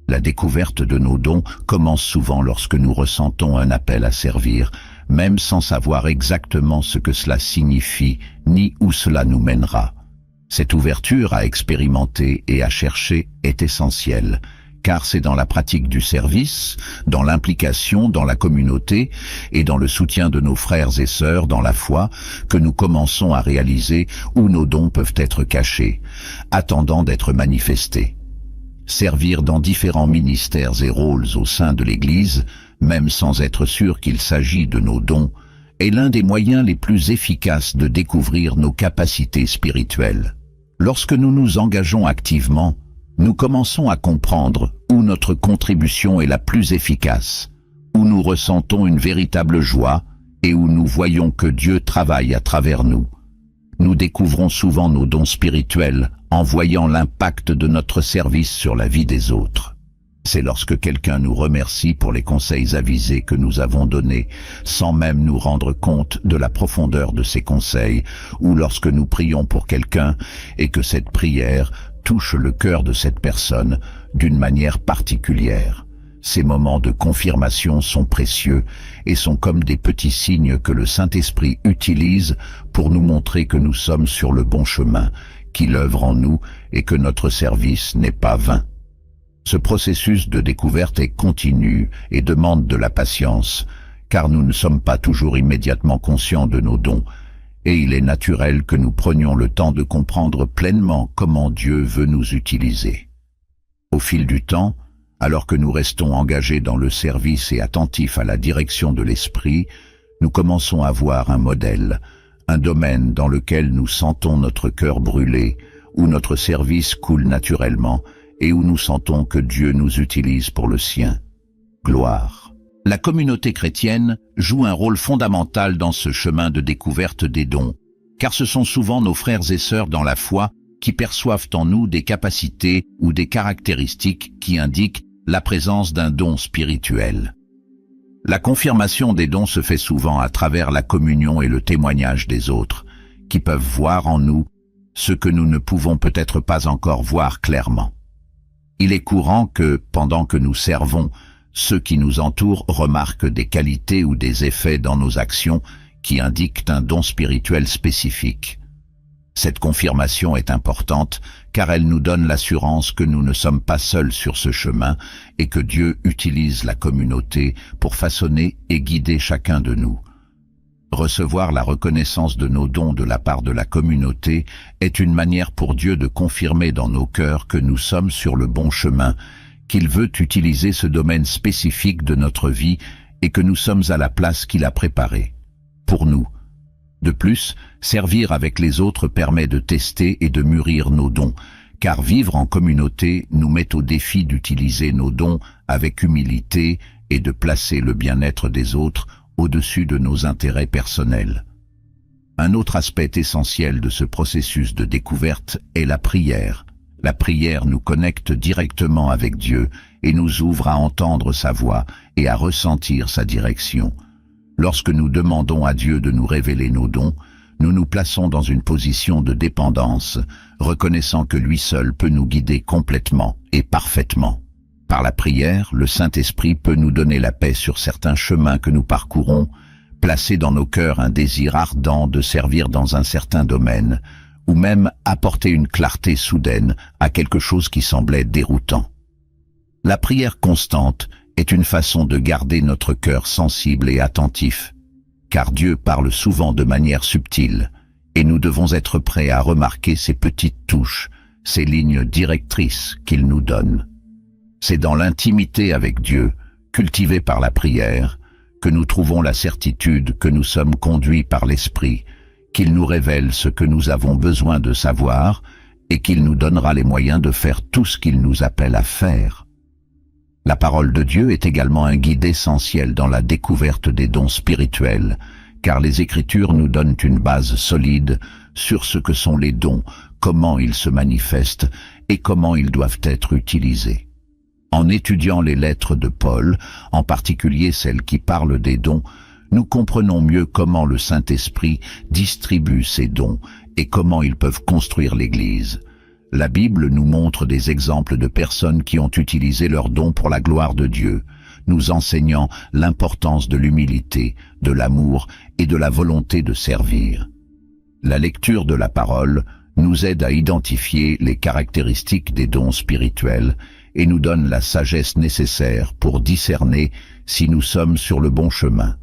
La découverte de nos dons commence souvent lorsque nous ressentons un appel à servir, même sans savoir exactement ce que cela signifie ni où cela nous mènera. Cette ouverture à expérimenter et à chercher est essentielle, car c'est dans la pratique du service, dans l'implication dans la communauté et dans le soutien de nos frères et sœurs dans la foi que nous commençons à réaliser où nos dons peuvent être cachés, attendant d'être manifestés. Servir dans différents ministères et rôles au sein de l'Église, même sans être sûr qu'il s'agit de nos dons, est l'un des moyens les plus efficaces de découvrir nos capacités spirituelles. Lorsque nous nous engageons activement, nous commençons à comprendre où notre contribution est la plus efficace, où nous ressentons une véritable joie et où nous voyons que Dieu travaille à travers nous. Nous découvrons souvent nos dons spirituels en voyant l'impact de notre service sur la vie des autres. C'est lorsque quelqu'un nous remercie pour les conseils avisés que nous avons donnés, sans même nous rendre compte de la profondeur de ces conseils, ou lorsque nous prions pour quelqu'un et que cette prière touche le cœur de cette personne d'une manière particulière. Ces moments de confirmation sont précieux et sont comme des petits signes que le Saint-Esprit utilise pour nous montrer que nous sommes sur le bon chemin, qu'il œuvre en nous et que notre service n'est pas vain. Ce processus de découverte est continu et demande de la patience, car nous ne sommes pas toujours immédiatement conscients de nos dons, et il est naturel que nous prenions le temps de comprendre pleinement comment Dieu veut nous utiliser. Au fil du temps, alors que nous restons engagés dans le service et attentifs à la direction de l'Esprit, nous commençons à voir un modèle, un domaine dans lequel nous sentons notre cœur brûler, où notre service coule naturellement et où nous sentons que Dieu nous utilise pour le sien. Gloire. La communauté chrétienne joue un rôle fondamental dans ce chemin de découverte des dons, car ce sont souvent nos frères et sœurs dans la foi qui perçoivent en nous des capacités ou des caractéristiques qui indiquent la présence d'un don spirituel. La confirmation des dons se fait souvent à travers la communion et le témoignage des autres, qui peuvent voir en nous ce que nous ne pouvons peut-être pas encore voir clairement. Il est courant que, pendant que nous servons, ceux qui nous entourent remarquent des qualités ou des effets dans nos actions qui indiquent un don spirituel spécifique. Cette confirmation est importante car elle nous donne l'assurance que nous ne sommes pas seuls sur ce chemin et que Dieu utilise la communauté pour façonner et guider chacun de nous. Recevoir la reconnaissance de nos dons de la part de la communauté est une manière pour Dieu de confirmer dans nos cœurs que nous sommes sur le bon chemin, qu'il veut utiliser ce domaine spécifique de notre vie et que nous sommes à la place qu'il a préparée pour nous. De plus, servir avec les autres permet de tester et de mûrir nos dons, car vivre en communauté nous met au défi d'utiliser nos dons avec humilité et de placer le bien-être des autres au-dessus de nos intérêts personnels. Un autre aspect essentiel de ce processus de découverte est la prière. La prière nous connecte directement avec Dieu et nous ouvre à entendre sa voix et à ressentir sa direction. Lorsque nous demandons à Dieu de nous révéler nos dons, nous nous plaçons dans une position de dépendance, reconnaissant que lui seul peut nous guider complètement et parfaitement. Par la prière, le Saint-Esprit peut nous donner la paix sur certains chemins que nous parcourons, placer dans nos cœurs un désir ardent de servir dans un certain domaine, ou même apporter une clarté soudaine à quelque chose qui semblait déroutant. La prière constante est une façon de garder notre cœur sensible et attentif, car Dieu parle souvent de manière subtile, et nous devons être prêts à remarquer ces petites touches, ces lignes directrices qu'il nous donne. C'est dans l'intimité avec Dieu, cultivée par la prière, que nous trouvons la certitude que nous sommes conduits par l'Esprit, qu'il nous révèle ce que nous avons besoin de savoir et qu'il nous donnera les moyens de faire tout ce qu'il nous appelle à faire. La parole de Dieu est également un guide essentiel dans la découverte des dons spirituels, car les Écritures nous donnent une base solide sur ce que sont les dons, comment ils se manifestent et comment ils doivent être utilisés. En étudiant les lettres de Paul, en particulier celles qui parlent des dons, nous comprenons mieux comment le Saint-Esprit distribue ces dons et comment ils peuvent construire l'Église. La Bible nous montre des exemples de personnes qui ont utilisé leurs dons pour la gloire de Dieu, nous enseignant l'importance de l'humilité, de l'amour et de la volonté de servir. La lecture de la parole nous aide à identifier les caractéristiques des dons spirituels et nous donne la sagesse nécessaire pour discerner si nous sommes sur le bon chemin.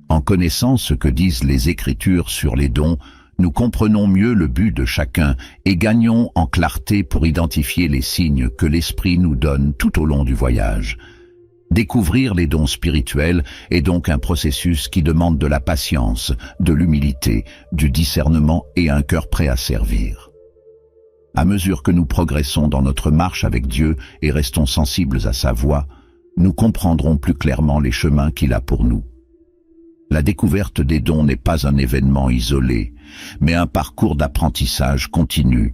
En connaissant ce que disent les Écritures sur les dons, nous comprenons mieux le but de chacun et gagnons en clarté pour identifier les signes que l'Esprit nous donne tout au long du voyage. Découvrir les dons spirituels est donc un processus qui demande de la patience, de l'humilité, du discernement et un cœur prêt à servir. À mesure que nous progressons dans notre marche avec Dieu et restons sensibles à sa voix, nous comprendrons plus clairement les chemins qu'il a pour nous. La découverte des dons n'est pas un événement isolé, mais un parcours d'apprentissage continu,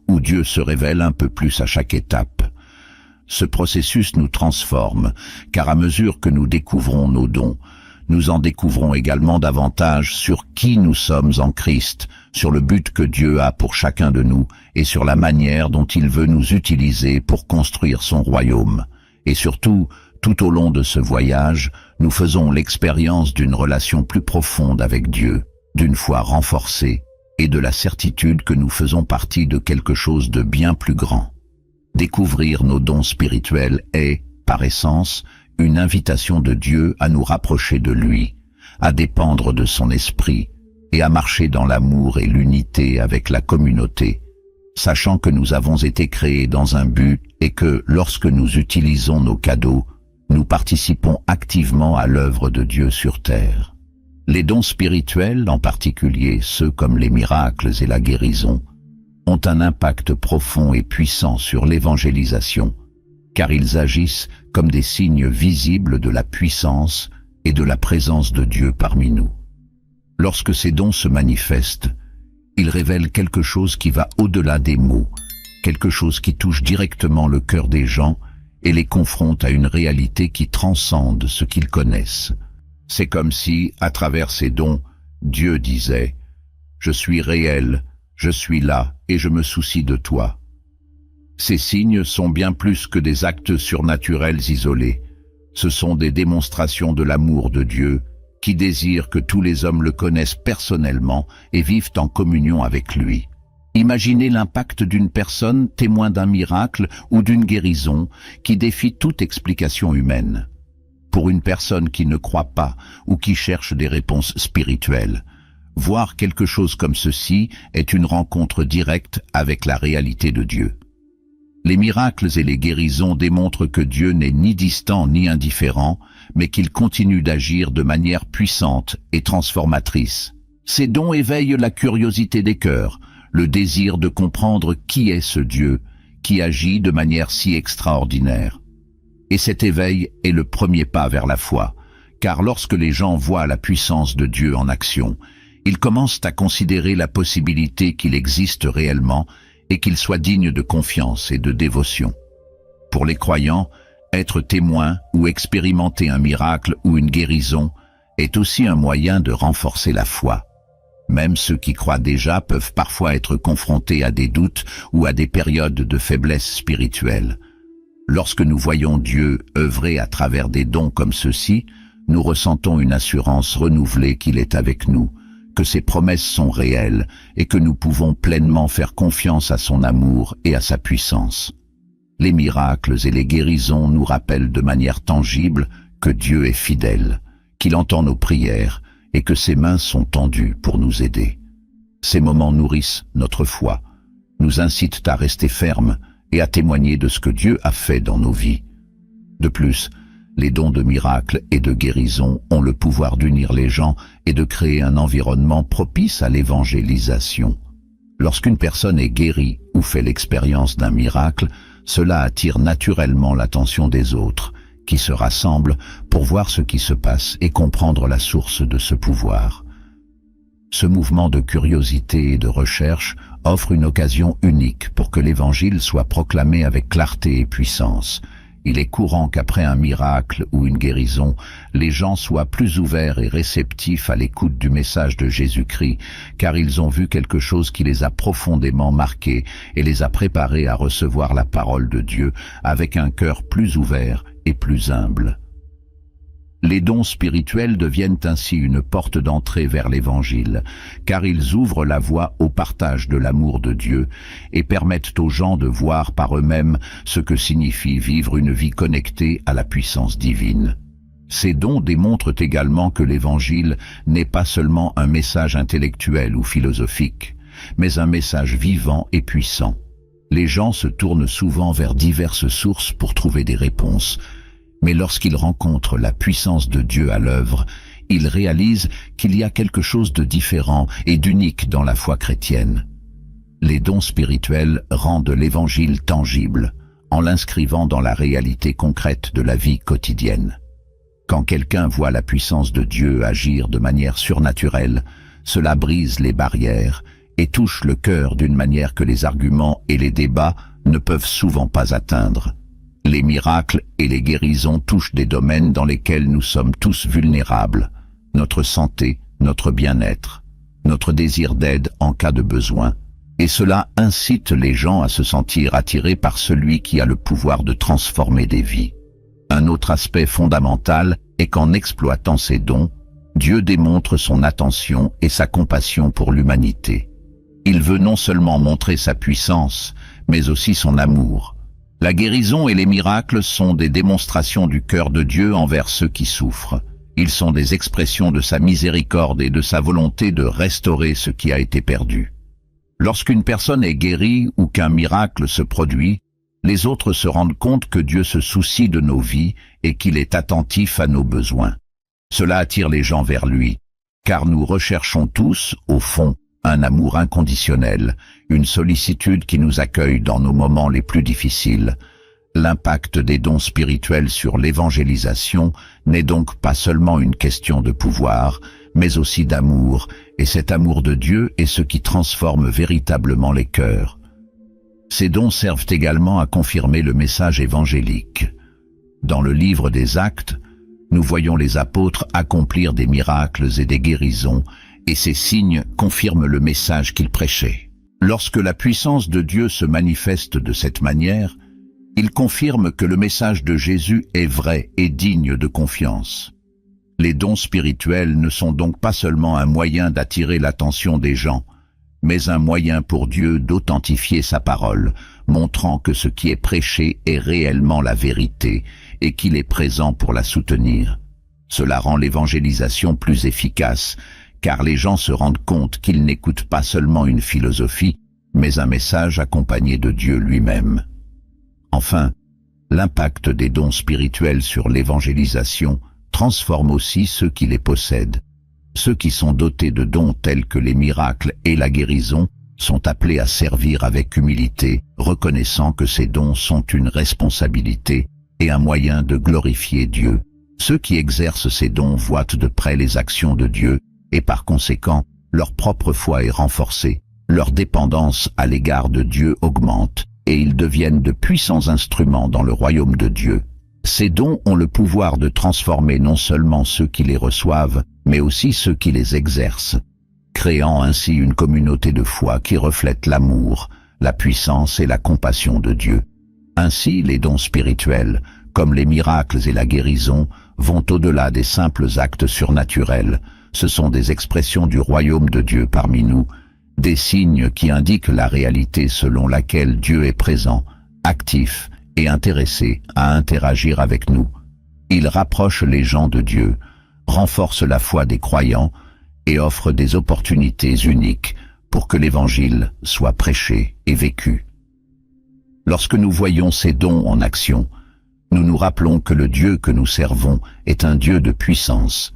où Dieu se révèle un peu plus à chaque étape. Ce processus nous transforme, car à mesure que nous découvrons nos dons, nous en découvrons également davantage sur qui nous sommes en Christ, sur le but que Dieu a pour chacun de nous et sur la manière dont il veut nous utiliser pour construire son royaume. Et surtout, tout au long de ce voyage, nous faisons l'expérience d'une relation plus profonde avec Dieu, d'une foi renforcée et de la certitude que nous faisons partie de quelque chose de bien plus grand. Découvrir nos dons spirituels est, par essence, une invitation de Dieu à nous rapprocher de lui, à dépendre de son esprit et à marcher dans l'amour et l'unité avec la communauté, sachant que nous avons été créés dans un but et que, lorsque nous utilisons nos cadeaux, nous participons activement à l'œuvre de Dieu sur terre. Les dons spirituels, en particulier ceux comme les miracles et la guérison, ont un impact profond et puissant sur l'évangélisation, car ils agissent comme des signes visibles de la puissance et de la présence de Dieu parmi nous. Lorsque ces dons se manifestent, ils révèlent quelque chose qui va au-delà des mots, quelque chose qui touche directement le cœur des gens et les confronte à une réalité qui transcende ce qu'ils connaissent. C'est comme si, à travers ces dons, Dieu disait « Je suis réel, je suis là et je me soucie de toi ». Ces signes sont bien plus que des actes surnaturels isolés. Ce sont des démonstrations de l'amour de Dieu qui désire que tous les hommes le connaissent personnellement et vivent en communion avec lui. Imaginez l'impact d'une personne témoin d'un miracle ou d'une guérison qui défie toute explication humaine. Pour une personne qui ne croit pas ou qui cherche des réponses spirituelles, voir quelque chose comme ceci est une rencontre directe avec la réalité de Dieu. Les miracles et les guérisons démontrent que Dieu n'est ni distant ni indifférent, mais qu'il continue d'agir de manière puissante et transformatrice. Ces dons éveillent la curiosité des cœurs, le désir de comprendre qui est ce Dieu qui agit de manière si extraordinaire. Et cet éveil est le premier pas vers la foi, car lorsque les gens voient la puissance de Dieu en action, ils commencent à considérer la possibilité qu'il existe réellement et qu'il soit digne de confiance et de dévotion. Pour les croyants, être témoin ou expérimenter un miracle ou une guérison est aussi un moyen de renforcer la foi. Même ceux qui croient déjà peuvent parfois être confrontés à des doutes ou à des périodes de faiblesse spirituelle. Lorsque nous voyons Dieu œuvrer à travers des dons comme ceux-ci, nous ressentons une assurance renouvelée qu'il est avec nous, que ses promesses sont réelles et que nous pouvons pleinement faire confiance à son amour et à sa puissance. Les miracles et les guérisons nous rappellent de manière tangible que Dieu est fidèle, qu'il entend nos prières et que ses mains sont tendues pour nous aider. Ces moments nourrissent notre foi, nous incitent à rester fermes et à témoigner de ce que Dieu a fait dans nos vies. De plus, les dons de miracles et de guérison ont le pouvoir d'unir les gens et de créer un environnement propice à l'évangélisation. Lorsqu'une personne est guérie ou fait l'expérience d'un miracle, cela attire naturellement l'attention des autres, qui se rassemblent pour voir ce qui se passe et comprendre la source de ce pouvoir. Ce mouvement de curiosité et de recherche offre une occasion unique pour que l'Évangile soit proclamé avec clarté et puissance. Il est courant qu'après un miracle ou une guérison, les gens soient plus ouverts et réceptifs à l'écoute du message de Jésus-Christ, car ils ont vu quelque chose qui les a profondément marqués et les a préparés à recevoir la parole de Dieu avec un cœur plus ouvert et plus humble. Les dons spirituels deviennent ainsi une porte d'entrée vers l'Évangile, car ils ouvrent la voie au partage de l'amour de Dieu et permettent aux gens de voir par eux-mêmes ce que signifie vivre une vie connectée à la puissance divine. Ces dons démontrent également que l'Évangile n'est pas seulement un message intellectuel ou philosophique, mais un message vivant et puissant. Les gens se tournent souvent vers diverses sources pour trouver des réponses, mais lorsqu'ils rencontrent la puissance de Dieu à l'œuvre, ils réalisent qu'il y a quelque chose de différent et d'unique dans la foi chrétienne. Les dons spirituels rendent l'Évangile tangible, en l'inscrivant dans la réalité concrète de la vie quotidienne. Quand quelqu'un voit la puissance de Dieu agir de manière surnaturelle, cela brise les barrières et touche le cœur d'une manière que les arguments et les débats ne peuvent souvent pas atteindre. Les miracles et les guérisons touchent des domaines dans lesquels nous sommes tous vulnérables. Notre santé, notre bien-être, notre désir d'aide en cas de besoin. Et cela incite les gens à se sentir attirés par celui qui a le pouvoir de transformer des vies. Un autre aspect fondamental est qu'en exploitant ces dons, Dieu démontre son attention et sa compassion pour l'humanité. Il veut non seulement montrer sa puissance, mais aussi son amour. La guérison et les miracles sont des démonstrations du cœur de Dieu envers ceux qui souffrent. Ils sont des expressions de sa miséricorde et de sa volonté de restaurer ce qui a été perdu. Lorsqu'une personne est guérie ou qu'un miracle se produit, les autres se rendent compte que Dieu se soucie de nos vies et qu'il est attentif à nos besoins. Cela attire les gens vers lui, car nous recherchons tous, au fond, un amour inconditionnel, une sollicitude qui nous accueille dans nos moments les plus difficiles. L'impact des dons spirituels sur l'évangélisation n'est donc pas seulement une question de pouvoir, mais aussi d'amour, et cet amour de Dieu est ce qui transforme véritablement les cœurs. Ces dons servent également à confirmer le message évangélique. Dans le livre des Actes, nous voyons les apôtres accomplir des miracles et des guérisons, et ces signes confirment le message qu'ils prêchaient. Lorsque la puissance de Dieu se manifeste de cette manière, il confirme que le message de Jésus est vrai et digne de confiance. Les dons spirituels ne sont donc pas seulement un moyen d'attirer l'attention des gens, mais un moyen pour Dieu d'authentifier sa parole, montrant que ce qui est prêché est réellement la vérité et qu'il est présent pour la soutenir. Cela rend l'évangélisation plus efficace, car les gens se rendent compte qu'ils n'écoutent pas seulement une philosophie, mais un message accompagné de Dieu lui-même. Enfin, l'impact des dons spirituels sur l'évangélisation transforme aussi ceux qui les possèdent. Ceux qui sont dotés de dons tels que les miracles et la guérison sont appelés à servir avec humilité, reconnaissant que ces dons sont une responsabilité et un moyen de glorifier Dieu. Ceux qui exercent ces dons voient de près les actions de Dieu et par conséquent, leur propre foi est renforcée, leur dépendance à l'égard de Dieu augmente et ils deviennent de puissants instruments dans le royaume de Dieu. Ces dons ont le pouvoir de transformer non seulement ceux qui les reçoivent, mais aussi ceux qui les exercent, créant ainsi une communauté de foi qui reflète l'amour, la puissance et la compassion de Dieu. Ainsi, les dons spirituels, comme les miracles et la guérison, vont au-delà des simples actes surnaturels. Ce sont des expressions du royaume de Dieu parmi nous, des signes qui indiquent la réalité selon laquelle Dieu est présent, actif et intéressé à interagir avec nous. Il rapproche les gens de Dieu, renforce la foi des croyants et offre des opportunités uniques pour que l'Évangile soit prêché et vécu. Lorsque nous voyons ces dons en action, nous nous rappelons que le Dieu que nous servons est un Dieu de puissance,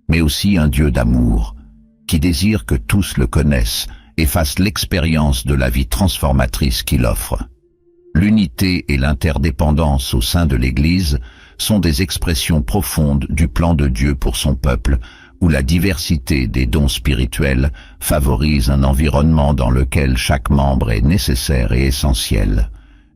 mais aussi un Dieu d'amour, qui désire que tous le connaissent et fassent l'expérience de la vie transformatrice qu'il offre. L'unité et l'interdépendance au sein de l'Église sont des expressions profondes du plan de Dieu pour son peuple, où la diversité des dons spirituels favorise un environnement dans lequel chaque membre est nécessaire et essentiel.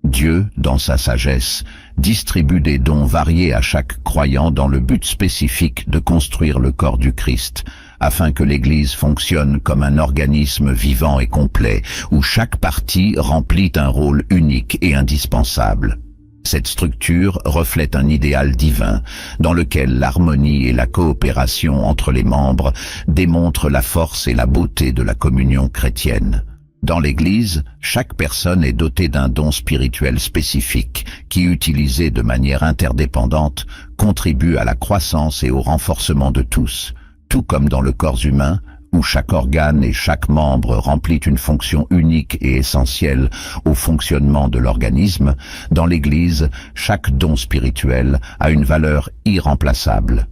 Dieu, dans sa sagesse, distribue des dons variés à chaque croyant dans le but spécifique de construire le corps du Christ, afin que l'Église fonctionne comme un organisme vivant et complet, où chaque partie remplit un rôle unique et indispensable. Cette structure reflète un idéal divin, dans lequel l'harmonie et la coopération entre les membres démontrent la force et la beauté de la communion chrétienne. Dans l'Église, chaque personne est dotée d'un don spirituel spécifique qui, utilisé de manière interdépendante, contribue à la croissance et au renforcement de tous. Tout comme dans le corps humain, où chaque organe et chaque membre remplit une fonction unique et essentielle au fonctionnement de l'organisme, dans l'Église, chaque don spirituel a une valeur irremplaçable.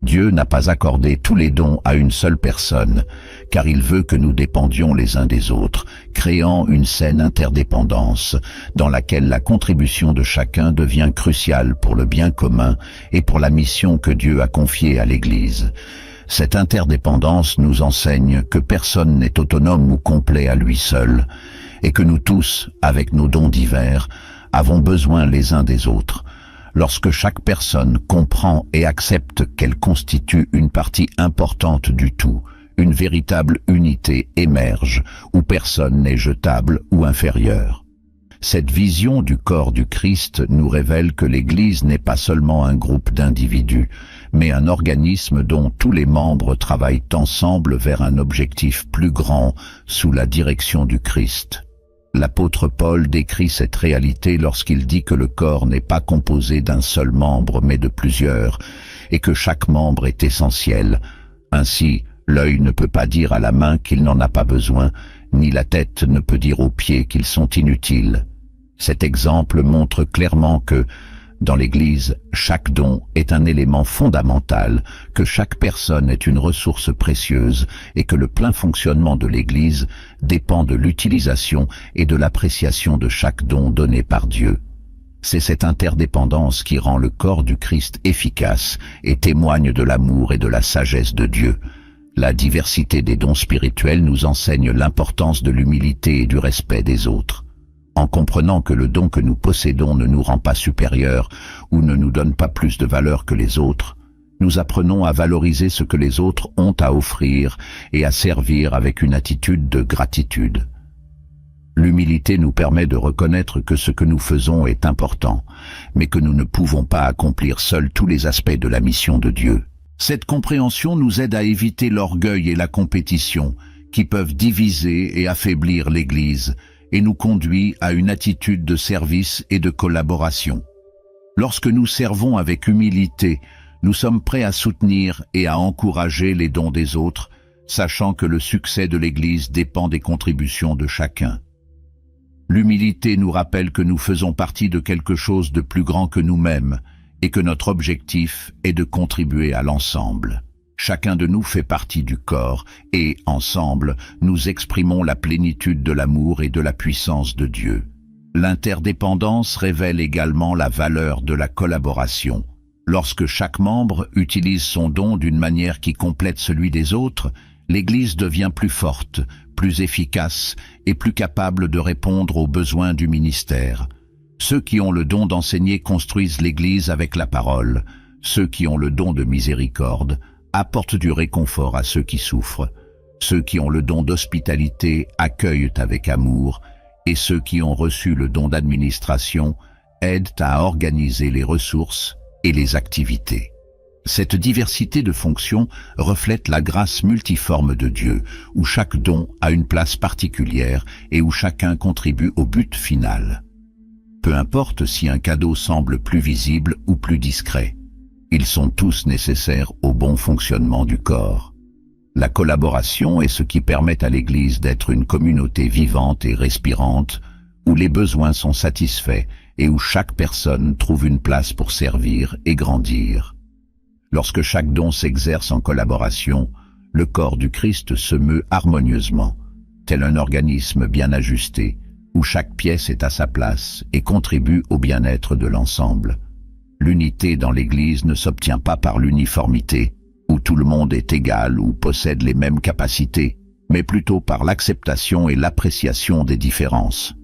Dieu n'a pas accordé tous les dons à une seule personne, car il veut que nous dépendions les uns des autres, créant une saine interdépendance, dans laquelle la contribution de chacun devient cruciale pour le bien commun et pour la mission que Dieu a confiée à l'Église. Cette interdépendance nous enseigne que personne n'est autonome ou complet à lui seul, et que nous tous, avec nos dons divers, avons besoin les uns des autres. Lorsque chaque personne comprend et accepte qu'elle constitue une partie importante du tout, une véritable unité émerge, où personne n'est jetable ou inférieur. Cette vision du corps du Christ nous révèle que l'Église n'est pas seulement un groupe d'individus, mais un organisme dont tous les membres travaillent ensemble vers un objectif plus grand sous la direction du Christ. L'apôtre Paul décrit cette réalité lorsqu'il dit que le corps n'est pas composé d'un seul membre mais de plusieurs, et que chaque membre est essentiel. Ainsi, l'œil ne peut pas dire à la main qu'il n'en a pas besoin, ni la tête ne peut dire aux pieds qu'ils sont inutiles. Cet exemple montre clairement que, dans l'Église, chaque don est un élément fondamental, que chaque personne est une ressource précieuse et que le plein fonctionnement de l'Église dépend de l'utilisation et de l'appréciation de chaque don donné par Dieu. C'est cette interdépendance qui rend le corps du Christ efficace et témoigne de l'amour et de la sagesse de Dieu. La diversité des dons spirituels nous enseigne l'importance de l'humilité et du respect des autres. En comprenant que le don que nous possédons ne nous rend pas supérieurs ou ne nous donne pas plus de valeur que les autres, nous apprenons à valoriser ce que les autres ont à offrir et à servir avec une attitude de gratitude. L'humilité nous permet de reconnaître que ce que nous faisons est important, mais que nous ne pouvons pas accomplir seuls tous les aspects de la mission de Dieu. Cette compréhension nous aide à éviter l'orgueil et la compétition, qui peuvent diviser et affaiblir l'Église, et nous conduit à une attitude de service et de collaboration. Lorsque nous servons avec humilité, nous sommes prêts à soutenir et à encourager les dons des autres, sachant que le succès de l'Église dépend des contributions de chacun. L'humilité nous rappelle que nous faisons partie de quelque chose de plus grand que nous-mêmes et que notre objectif est de contribuer à l'ensemble. Chacun de nous fait partie du corps et, ensemble, nous exprimons la plénitude de l'amour et de la puissance de Dieu. L'interdépendance révèle également la valeur de la collaboration. Lorsque chaque membre utilise son don d'une manière qui complète celui des autres, l'Église devient plus forte, plus efficace et plus capable de répondre aux besoins du ministère. Ceux qui ont le don d'enseigner construisent l'Église avec la parole. Ceux qui ont le don de miséricorde apportent du réconfort à ceux qui souffrent. Ceux qui ont le don d'hospitalité accueillent avec amour, et ceux qui ont reçu le don d'administration aident à organiser les ressources et les activités. Cette diversité de fonctions reflète la grâce multiforme de Dieu, où chaque don a une place particulière et où chacun contribue au but final. Peu importe si un cadeau semble plus visible ou plus discret, ils sont tous nécessaires au bon fonctionnement du corps. La collaboration est ce qui permet à l'Église d'être une communauté vivante et respirante, où les besoins sont satisfaits et où chaque personne trouve une place pour servir et grandir. Lorsque chaque don s'exerce en collaboration, le corps du Christ se meut harmonieusement, tel un organisme bien ajusté, où chaque pièce est à sa place et contribue au bien-être de l'ensemble. L'unité dans l'Église ne s'obtient pas par l'uniformité, où tout le monde est égal ou possède les mêmes capacités, mais plutôt par l'acceptation et l'appréciation des différences.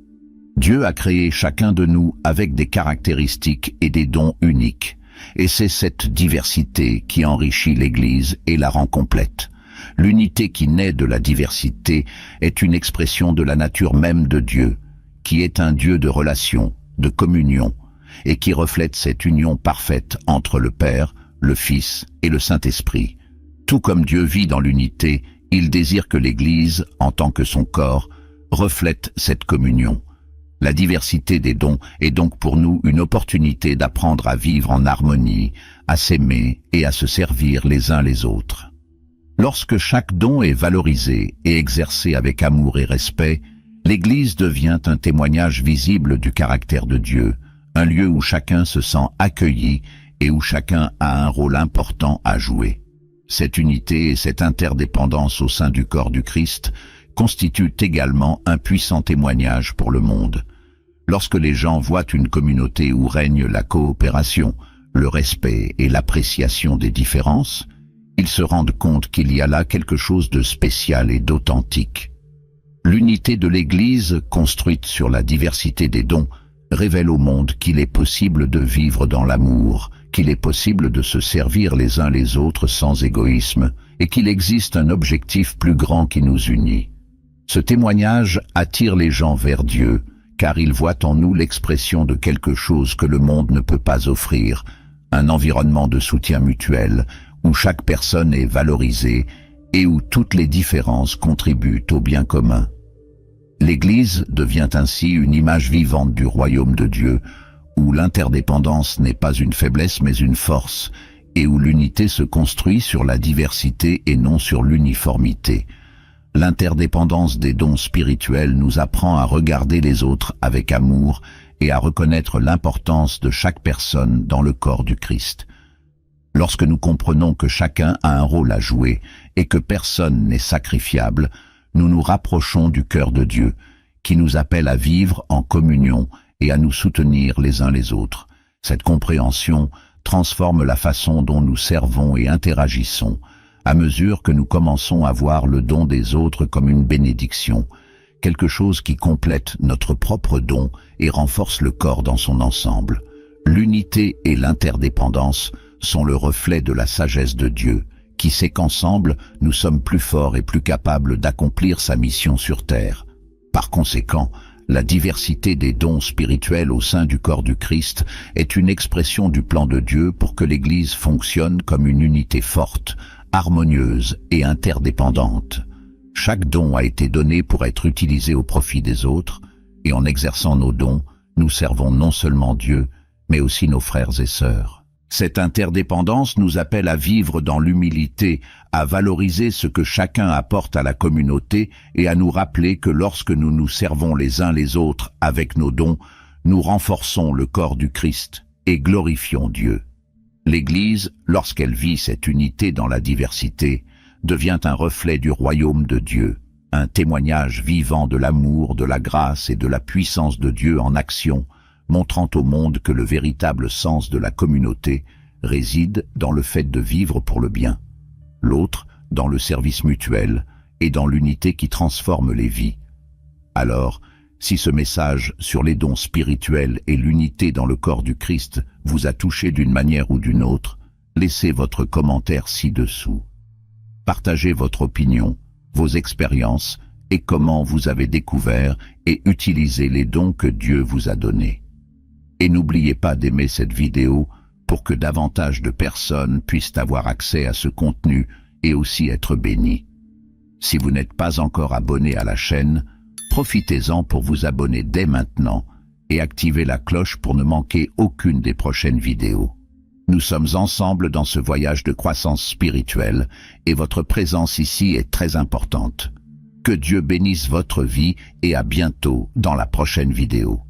Dieu a créé chacun de nous avec des caractéristiques et des dons uniques, et c'est cette diversité qui enrichit l'Église et la rend complète. L'unité qui naît de la diversité est une expression de la nature même de Dieu, qui est un Dieu de relation, de communion, et qui reflète cette union parfaite entre le Père, le Fils et le Saint-Esprit. Tout comme Dieu vit dans l'unité, il désire que l'Église, en tant que son corps, reflète cette communion. La diversité des dons est donc pour nous une opportunité d'apprendre à vivre en harmonie, à s'aimer et à se servir les uns les autres. Lorsque chaque don est valorisé et exercé avec amour et respect, l'Église devient un témoignage visible du caractère de Dieu, un lieu où chacun se sent accueilli et où chacun a un rôle important à jouer. Cette unité et cette interdépendance au sein du corps du Christ constituent également un puissant témoignage pour le monde. Lorsque les gens voient une communauté où règne la coopération, le respect et l'appréciation des différences, ils se rendent compte qu'il y a là quelque chose de spécial et d'authentique. L'unité de l'Église, construite sur la diversité des dons, révèle au monde qu'il est possible de vivre dans l'amour, qu'il est possible de se servir les uns les autres sans égoïsme, et qu'il existe un objectif plus grand qui nous unit. Ce témoignage attire les gens vers Dieu, car ils voient en nous l'expression de quelque chose que le monde ne peut pas offrir, un environnement de soutien mutuel, où chaque personne est valorisée et où toutes les différences contribuent au bien commun. L'Église devient ainsi une image vivante du royaume de Dieu, où l'interdépendance n'est pas une faiblesse mais une force, et où l'unité se construit sur la diversité et non sur l'uniformité. L'interdépendance des dons spirituels nous apprend à regarder les autres avec amour et à reconnaître l'importance de chaque personne dans le corps du Christ. Lorsque nous comprenons que chacun a un rôle à jouer et que personne n'est sacrifiable, nous nous rapprochons du cœur de Dieu, qui nous appelle à vivre en communion et à nous soutenir les uns les autres. Cette compréhension transforme la façon dont nous servons et interagissons, à mesure que nous commençons à voir le don des autres comme une bénédiction, quelque chose qui complète notre propre don et renforce le corps dans son ensemble. L'unité et l'interdépendance sont le reflet de la sagesse de Dieu, qui sait qu'ensemble, nous sommes plus forts et plus capables d'accomplir sa mission sur terre. Par conséquent, la diversité des dons spirituels au sein du corps du Christ est une expression du plan de Dieu pour que l'Église fonctionne comme une unité forte, harmonieuse et interdépendante. Chaque don a été donné pour être utilisé au profit des autres, et en exerçant nos dons, nous servons non seulement Dieu, mais aussi nos frères et sœurs. Cette interdépendance nous appelle à vivre dans l'humilité, à valoriser ce que chacun apporte à la communauté et à nous rappeler que lorsque nous nous servons les uns les autres avec nos dons, nous renforçons le corps du Christ et glorifions Dieu. L'Église, lorsqu'elle vit cette unité dans la diversité, devient un reflet du royaume de Dieu, un témoignage vivant de l'amour, de la grâce et de la puissance de Dieu en action, montrant au monde que le véritable sens de la communauté réside dans le fait de vivre pour le bien, l'autre dans le service mutuel et dans l'unité qui transforme les vies. Alors, si ce message sur les dons spirituels et l'unité dans le corps du Christ vous a touché d'une manière ou d'une autre, laissez votre commentaire ci-dessous. Partagez votre opinion, vos expériences et comment vous avez découvert et utilisé les dons que Dieu vous a donnés. Et n'oubliez pas d'aimer cette vidéo pour que davantage de personnes puissent avoir accès à ce contenu et aussi être bénies. Si vous n'êtes pas encore abonné à la chaîne, profitez-en pour vous abonner dès maintenant et activez la cloche pour ne manquer aucune des prochaines vidéos. Nous sommes ensemble dans ce voyage de croissance spirituelle et votre présence ici est très importante. Que Dieu bénisse votre vie et à bientôt dans la prochaine vidéo.